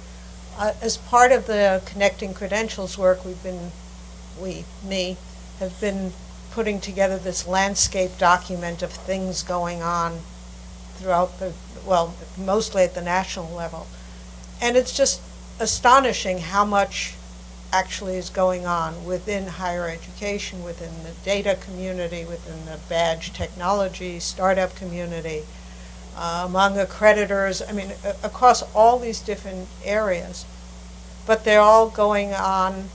as part of the Connecting Credentials work, me, have been putting together this landscape document of things going on throughout mostly at the national level. And it's just astonishing how much actually is going on within higher education, within the data community, within the badge technology, startup community, among accreditors, I mean, across all these different areas. But they're all going on,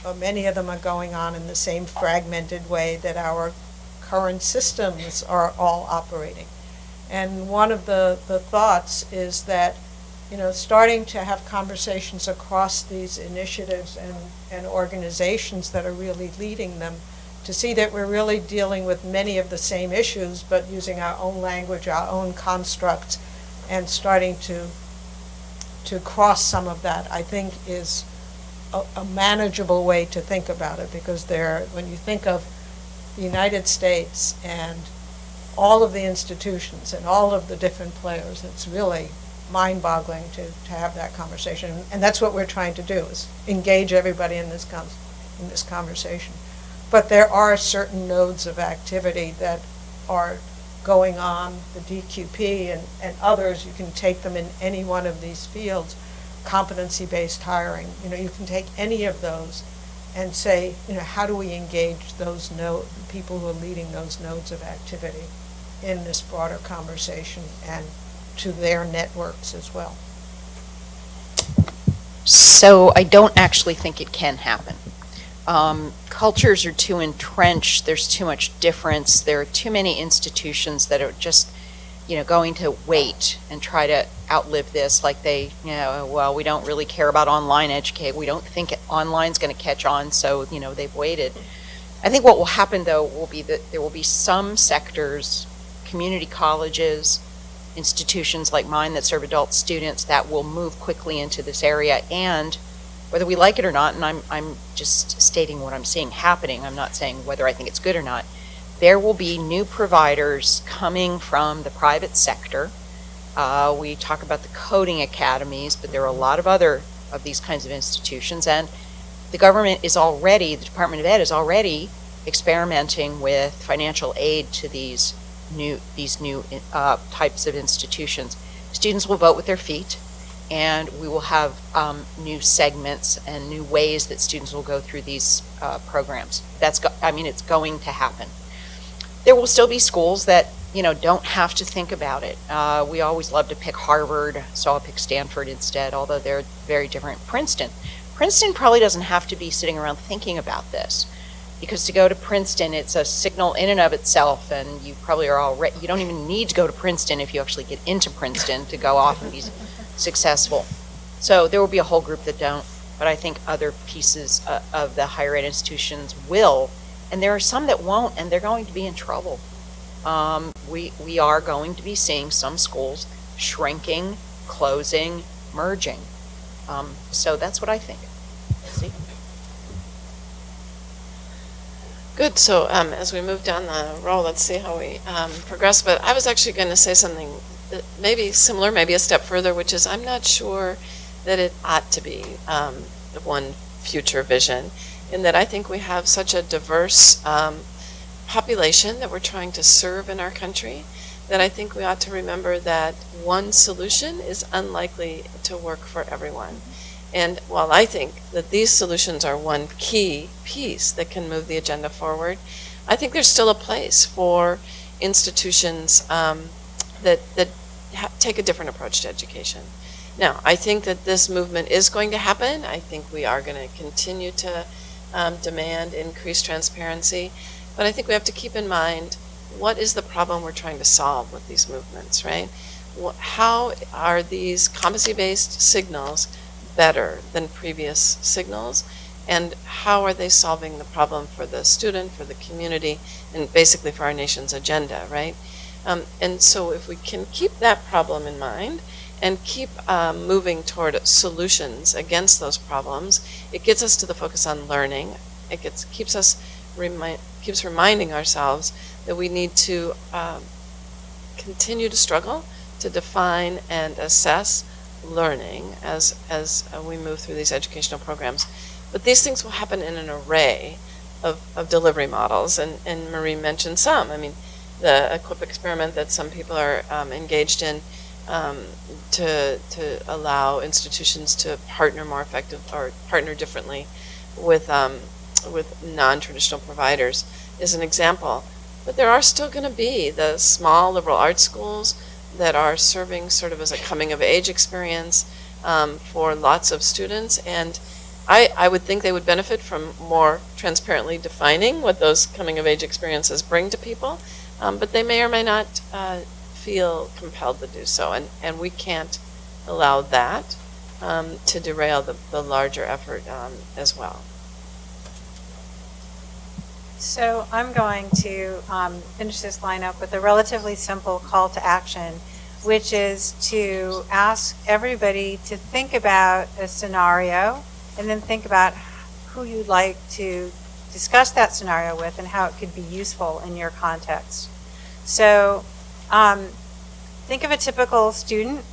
or many of them are going on in the same fragmented way that our current systems are all operating. And one of the thoughts is that, starting to have conversations across these initiatives and organizations that are really leading them, to see that we're really dealing with many of the same issues, but using our own language, our own constructs, and starting to cross some of that, I think is a manageable way to think about it, because when you think of the United States and all of the institutions and all of the different players, it's really mind-boggling to have that conversation. And that's what we're trying to do, is engage everybody in this conversation. But there are certain nodes of activity that are going on, the DQP and others. You can take them in any one of these fields, competency-based hiring. You can take any of those and say, how do we engage those people who are leading those nodes of activity in this broader conversation and to their networks as well. So I don't actually think it can happen. Cultures are too entrenched. There's too much difference. There are too many institutions that are just, going to wait and try to outlive this. Like we don't really care about online education. We don't think online's going to catch on, so they've waited. I think what will happen though will be that there will be some sectors, community colleges, institutions like mine that serve adult students, that will move quickly into this area. And whether we like it or not, and I'm just stating what I'm seeing happening, I'm not saying whether I think it's good or not, there will be new providers coming from the private sector. We talk about the coding academies, but there are a lot of other of these kinds of institutions, and the government is already, the Department of Ed is already experimenting with financial aid to these new types of institutions. Students will vote with their feet, and we will have new segments and new ways that students will go through these programs. It's going to happen. There will still be schools that don't have to think about it. We always love to pick Harvard, so I'll pick Stanford instead, although they're very different. Princeton probably doesn't have to be sitting around thinking about this, because to go to Princeton, it's a signal in and of itself, and you probably are already, you don't even need to go to Princeton if you actually get into Princeton to go off and be successful. So there will be a whole group that don't, but I think other pieces of the higher ed institutions will, and there are some that won't, and they're going to be in trouble. We are going to be seeing some schools shrinking, closing, merging. So that's what I think. See? Good. So as we move down the road, let's see how we progress. But I was actually going to say something that maybe similar, maybe a step further, which is I'm not sure that it ought to be the one future vision, in that I think we have such a diverse population that we're trying to serve in our country, that I think we ought to remember that one solution is unlikely to work for everyone. And while I think that these solutions are one key piece that can move the agenda forward, I think there's still a place for institutions that take a different approach to education. Now, I think that this movement is going to happen. I think we are going to continue to demand increased transparency. But I think we have to keep in mind what is the problem we're trying to solve with these movements, right? How are these competency-based signals better than previous signals? And how are they solving the problem for the student, for the community, and basically for our nation's agenda, right? And so if we can keep that problem in mind and keep moving toward solutions against those problems, it gets us to the focus on learning. It keeps reminding ourselves that we need to continue to struggle to define and assess learning as we move through these educational programs. But these things will happen in an array of delivery models, and Marie mentioned some. I mean, the EQUIP experiment that some people are engaged in to allow institutions to partner more effective or partner differently with non-traditional providers is an example. But there are still going to be the small liberal arts schools that are serving sort of as a coming-of-age experience for lots of students, and I would think they would benefit from more transparently defining what those coming-of-age experiences bring to people, but they may or may not feel compelled to do so, and we can't allow that to derail the larger effort as well. So I'm going to finish this line up with a relatively simple call to action, which is to ask everybody to think about a scenario and then think about who you'd like to discuss that scenario with and how it could be useful in your context. So think of a typical student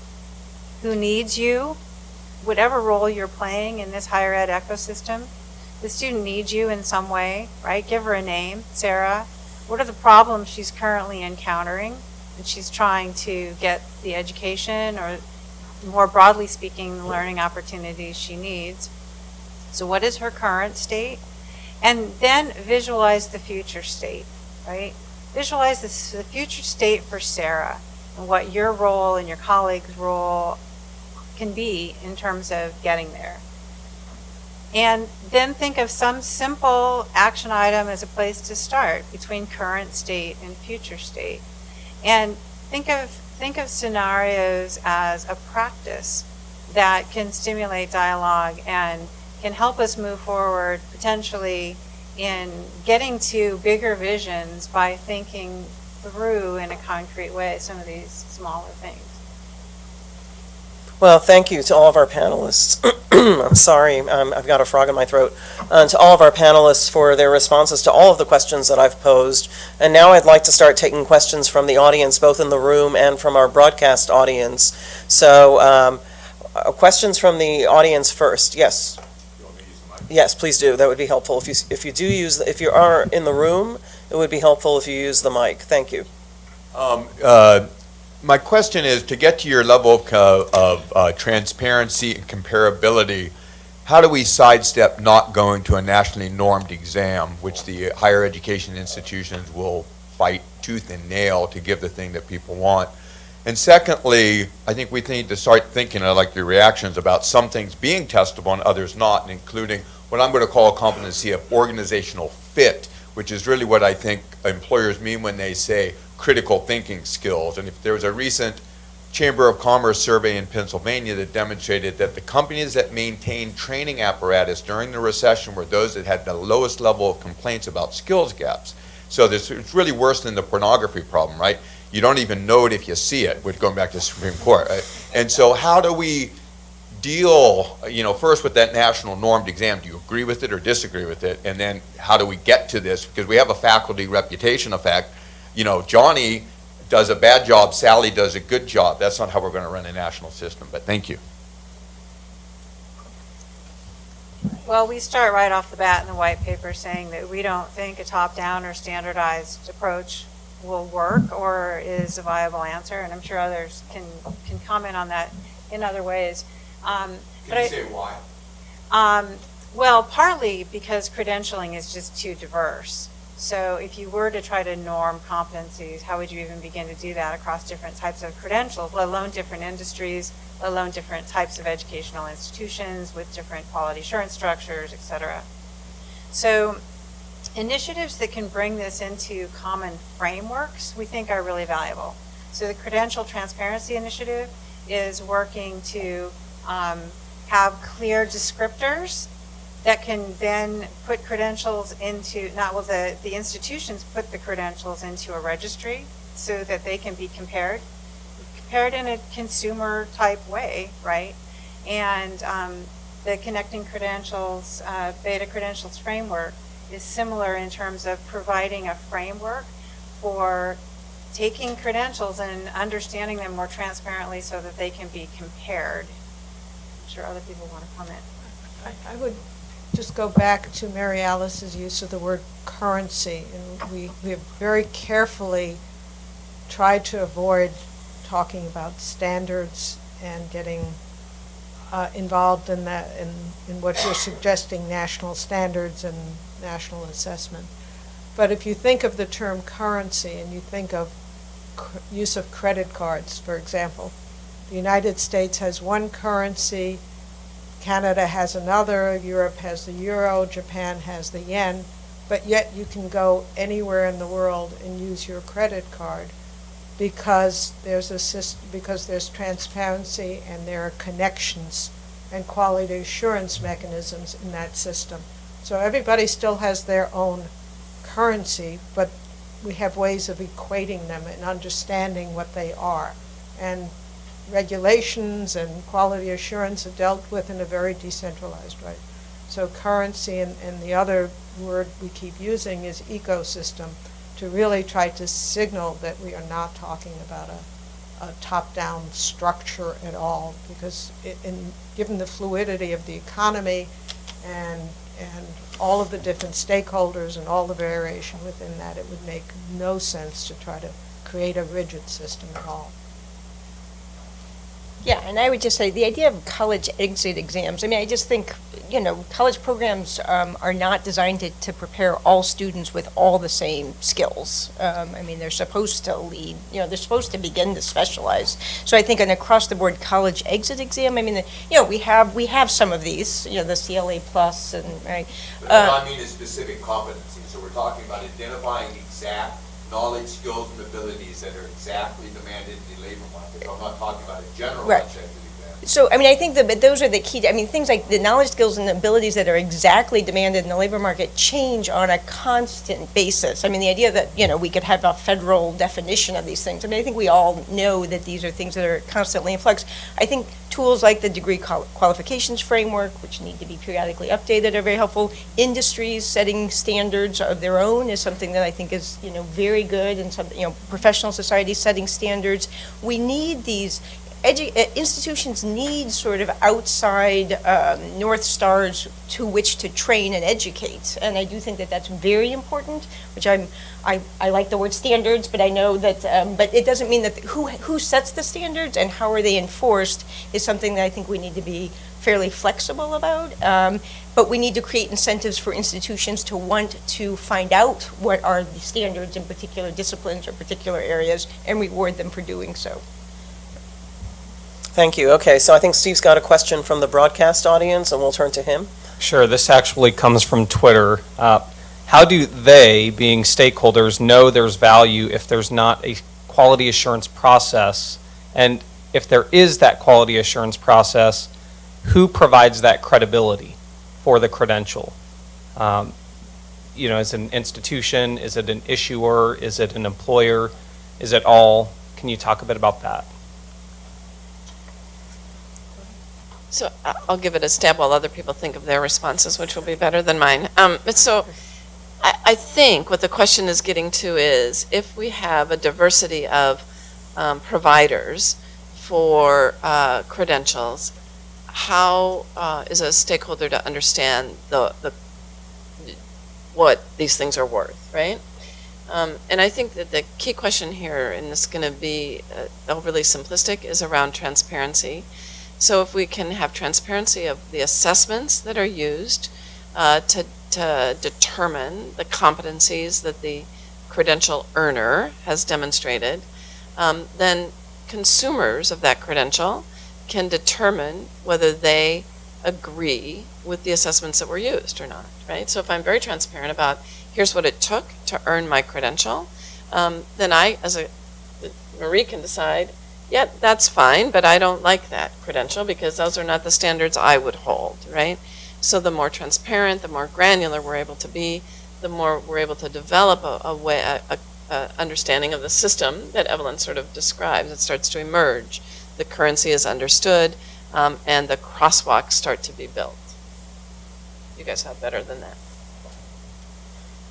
who needs you, whatever role you're playing in this higher ed ecosystem. The student needs you in some way, right? Give her a name, Sarah. What are the problems she's currently encountering and she's trying to get the education or, more broadly speaking, the learning opportunities she needs? So what is her current state? And then visualize the future state, right? Visualize the future state for Sarah and what your role and your colleague's role can be in terms of getting there. And then think of some simple action item as a place to start between current state and future state. And think of scenarios as a practice that can stimulate dialogue and can help us move forward potentially in getting to bigger visions by thinking through in a concrete way some of these smaller things. Well, thank you to all of our panelists. I'm sorry, I've got a frog in my throat. To all of our panelists for their responses to all of the questions that I've posed. And now I'd like to start taking questions from the audience, both in the room and from our broadcast audience. So questions from the audience first. Yes. Yes, please do. That would be helpful. If you are in the room, it would be helpful if you use the mic. Thank you. My question is, to get to your level of transparency and comparability, how do we sidestep not going to a nationally normed exam, which the higher education institutions will fight tooth and nail to give the thing that people want? And secondly, I think we need to start thinking, I like your reactions, about some things being testable and others not, including what I'm going to call a competency of organizational fit, which is really what I think employers mean when they say critical thinking skills. And if there was a recent Chamber of Commerce survey in Pennsylvania that demonstrated that the companies that maintained training apparatus during the recession were those that had the lowest level of complaints about skills gaps. So it's really worse than the pornography problem, right? You don't even know it if you see it, with going back to the Supreme Court. Right? And so how do we deal, first with that national normed exam? Do you agree with it or disagree with it? And then how do we get to this? Because we have a faculty reputation effect. Johnny does a bad job, Sally does a good job. That's not how we're going to run a national system, but thank you. Well, we start right off the bat in the white paper saying that we don't think a top-down or standardized approach will work or is a viable answer, and I'm sure others can comment on that in other ways. Can you say why? Well, partly because credentialing is just too diverse. So if you were to try to norm competencies, how would you even begin to do that across different types of credentials, let alone different industries, let alone different types of educational institutions with different quality assurance structures, et cetera. So initiatives that can bring this into common frameworks, we think are really valuable. So the Credential Transparency Initiative is working to have clear descriptors that can then put credentials into, the institutions put the credentials into a registry so that they can be compared in a consumer type way, right? And the Connecting Credentials, Beta Credentials framework is similar in terms of providing a framework for taking credentials and understanding them more transparently so that they can be compared. I'm sure other people want to comment. I would just go back to Mary Alice's use of the word currency. And we have very carefully tried to avoid talking about standards and getting involved in that, in what you're suggesting, national standards and national assessment. But if you think of the term currency and you think of use of credit cards, for example, the United States has one currency, Canada has another, Europe has the euro, Japan has the yen, but yet you can go anywhere in the world and use your credit card because there's a system, because there's transparency and there are connections and quality assurance mechanisms in that system. So everybody still has their own currency, but we have ways of equating them and understanding what they are. And regulations and quality assurance are dealt with in a very decentralized way. So currency and the other word we keep using is ecosystem, to really try to signal that we are not talking about a top-down structure at all, because given the fluidity of the economy and all of the different stakeholders and all the variation within that, it would make no sense to try to create a rigid system at all. Yeah, and I would just say the idea of college exit exams, I mean, I just think, college programs are not designed to prepare all students with all the same skills. I mean, they're supposed to lead, they're supposed to begin to specialize. So I think an across-the-board college exit exam, I mean, we have some of these, the CLA Plus and, right? But I mean is specific competencies. So we're talking about identifying exact knowledge, skills, and abilities that are exactly demanded in the labor market. I'm not talking about a general Right. executive exam. So, I mean, I think that those are the key, I mean, things like the knowledge, skills, and abilities that are exactly demanded in the labor market change on a constant basis. I mean, the idea that, we could have a federal definition of these things, I mean, I think we all know that these are things that are constantly in flux. I think tools like the degree qualifications framework, which need to be periodically updated, are very helpful. Industries setting standards of their own is something that I think is, very good, and some, professional societies setting standards. We need these institutions need sort of outside North Stars to which to train and educate, and I do think that that's very important. Which I like the word standards, but I know that, but it doesn't mean that who sets the standards and how are they enforced is something that I think we need to be fairly flexible about. But we need to create incentives for institutions to want to find out what are the standards in particular disciplines or particular areas and reward them for doing so. Thank you. Okay, so I think Steve's got a question from the broadcast audience, and we'll turn to him. Sure, this actually comes from Twitter. How do they, being stakeholders, know there's value if there's not a quality assurance process? And if there is that quality assurance process, who provides that credibility for the credential? Is it an institution? Is it an issuer? Is it an employer? Is it all? Can you talk a bit about that? So I'll give it a stab while other people think of their responses, which will be better than mine. I think what the question is getting to is if we have a diversity of providers for credentials, how is a stakeholder to understand what these things are worth, right? And I think that the key question here, and it's going to be overly simplistic, is around transparency. So if we can have transparency of the assessments that are used to determine the competencies that the credential earner has demonstrated, then consumers of that credential can determine whether they agree with the assessments that were used or not, right? So if I'm very transparent about here's what it took to earn my credential, then Marie can decide, yeah, that's fine, but I don't like that credential because those are not the standards I would hold, right? So the more transparent, the more granular we're able to be, the more we're able to develop a understanding of the system that Evelyn sort of describes. It starts to emerge. The currency is understood, and the crosswalks start to be built. You guys have better than that.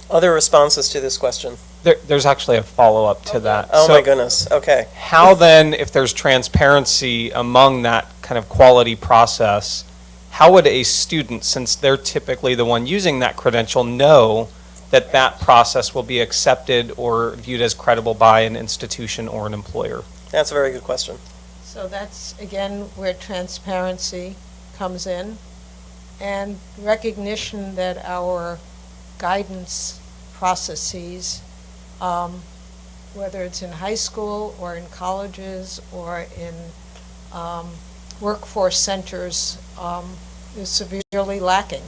Other responses to this question? There's actually a follow-up to that. Oh So my goodness, okay. how then, if there's transparency among that kind of quality process, how would a student, since they're typically the one using that credential, know that that process will be accepted or viewed as credible by an institution or an employer? That's a very good question. So that's, again, where transparency comes in, and recognition that our guidance processes, whether it's in high school or in colleges or in workforce centers, is severely lacking.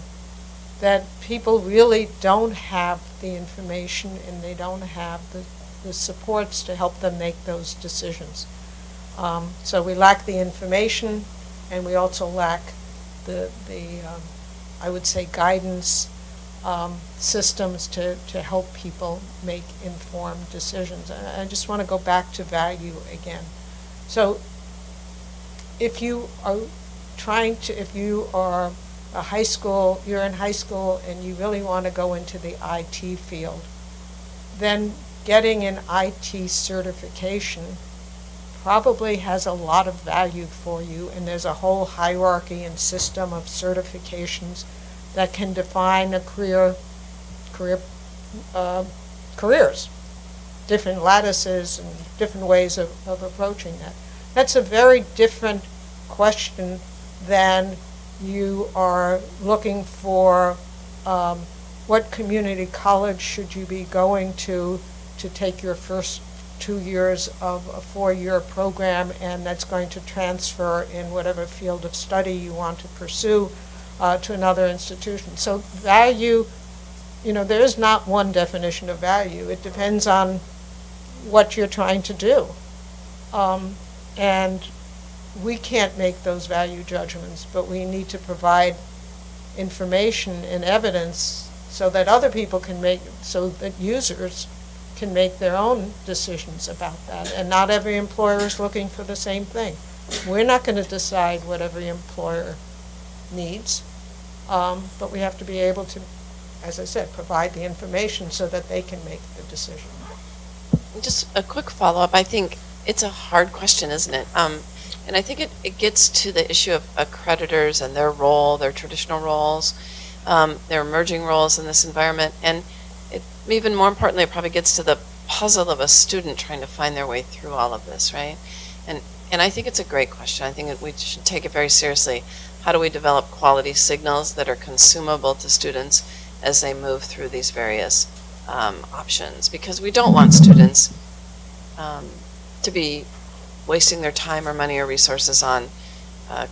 That people really don't have the information and they don't have the supports to help them make those decisions. So we lack the information, and we also lack the I would say, guidance systems to help people make informed decisions. And I just want to go back to value again. So if you are if you are you're in high school and you really want to go into the IT field, then getting an IT certification probably has a lot of value for you, and there's a whole hierarchy and system of certifications that can define a careers, different lattices and different ways of approaching that. That's a very different question than you are looking for what community college should you be going to take your first 2 years of a 4-year program, and that's going to transfer in whatever field of study you want to pursue to another institution. So value, there is not one definition of value. It depends on what you're trying to do. And we can't make those value judgments, but we need to provide information and evidence so that other people can so that users can make their own decisions about that. And not every employer is looking for the same thing. We're not going to decide what every employer needs, but we have to be able to, as I said, provide the information so that they can make the decision. Just a quick follow-up. I think it's a hard question, isn't it? And I think it gets to the issue of accreditors and their role, their traditional roles, their emerging roles in this environment. And even more importantly, it probably gets to the puzzle of a student trying to find their way through all of this, right? And I think it's a great question. I think that we should take it very seriously. How do we develop quality signals that are consumable to students as they move through these various options? Because we don't want students to be wasting their time or money or resources on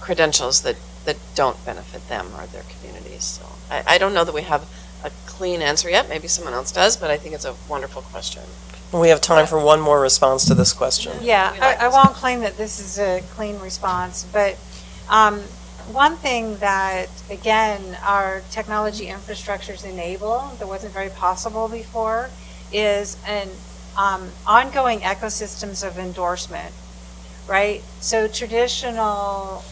credentials that don't benefit them or their communities. So I don't know that we have a clean answer yet. Maybe someone else does, but I think it's a wonderful question. We have time for one more response to this question. Yeah, I won't claim that this is a clean response, but one thing that, again, our technology infrastructures enable that wasn't very possible before is an ongoing ecosystems of endorsement, right? So traditional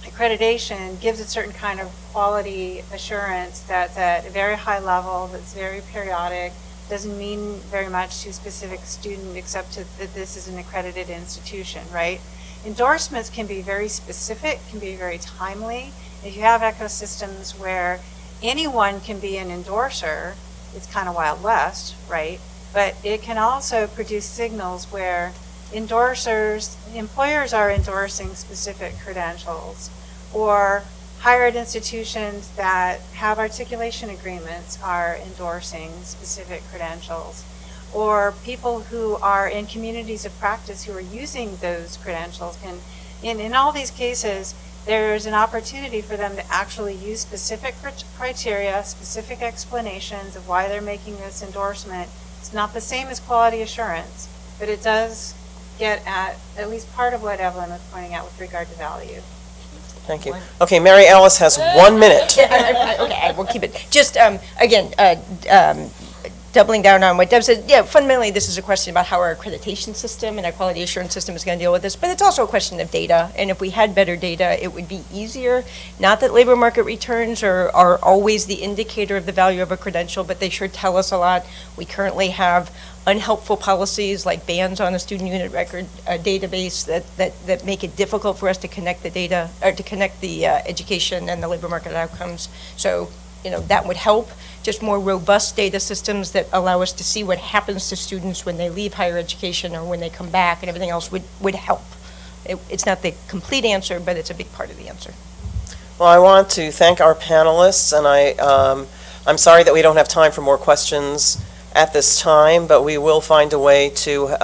accreditation gives a certain kind of quality assurance that's at a very high level, that's very periodic, doesn't mean very much to a specific student except that this is an accredited institution, right? Endorsements can be very specific, can be very timely. If you have ecosystems where anyone can be an endorser, it's kind of Wild West, right? But it can also produce signals where employers are endorsing specific credentials, or higher ed institutions that have articulation agreements are endorsing specific credentials, or people who are in communities of practice who are using those credentials. And in all these cases, there's an opportunity for them to actually use specific criteria, specific explanations of why they're making this endorsement. It's not the same as quality assurance, but it does get at least part of what Evelyn was pointing out with regard to value. Thank you. Okay, Mary Alice has 1 minute. Okay, I will keep it. Just, again, doubling down on what Deb said, yeah, fundamentally, this is a question about how our accreditation system and our quality assurance system is going to deal with this, but it's also a question of data, and if we had better data, it would be easier. Not that labor market returns are always the indicator of the value of a credential, but they sure tell us a lot. We currently have unhelpful policies like bans on a student unit record database that make it difficult for us to connect the data, or to connect the education and the labor market outcomes. So, that would help. Just more robust data systems that allow us to see what happens to students when they leave higher education or when they come back, and everything else would help. It's not the complete answer, but it's a big part of the answer. Well, I want to thank our panelists, and I'm sorry that we don't have time for more questions at this time, but we will find a way to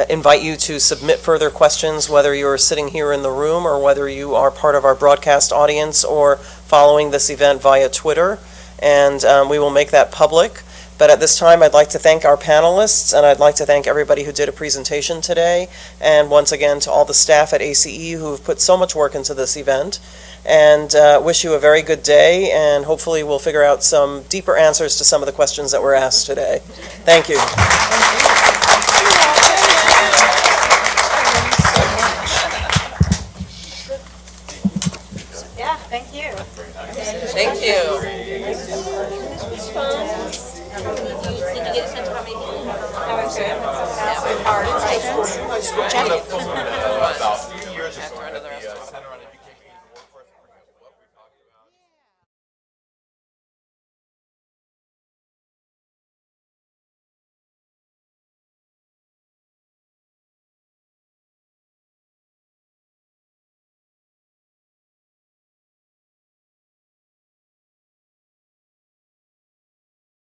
invite you to submit further questions, whether you're sitting here in the room or whether you are part of our broadcast audience or following this event via Twitter, and we will make that public. But at this time, I'd like to thank our panelists, and I'd like to thank everybody who did a presentation today, and once again to all the staff at ACE who have put so much work into this event, and wish you a very good day, and hopefully we'll figure out some deeper answers to some of the questions that were asked today. Thank you. Yeah, thank you. Thank you. Did you get a sense of how many people? About 2 years ago, at the center on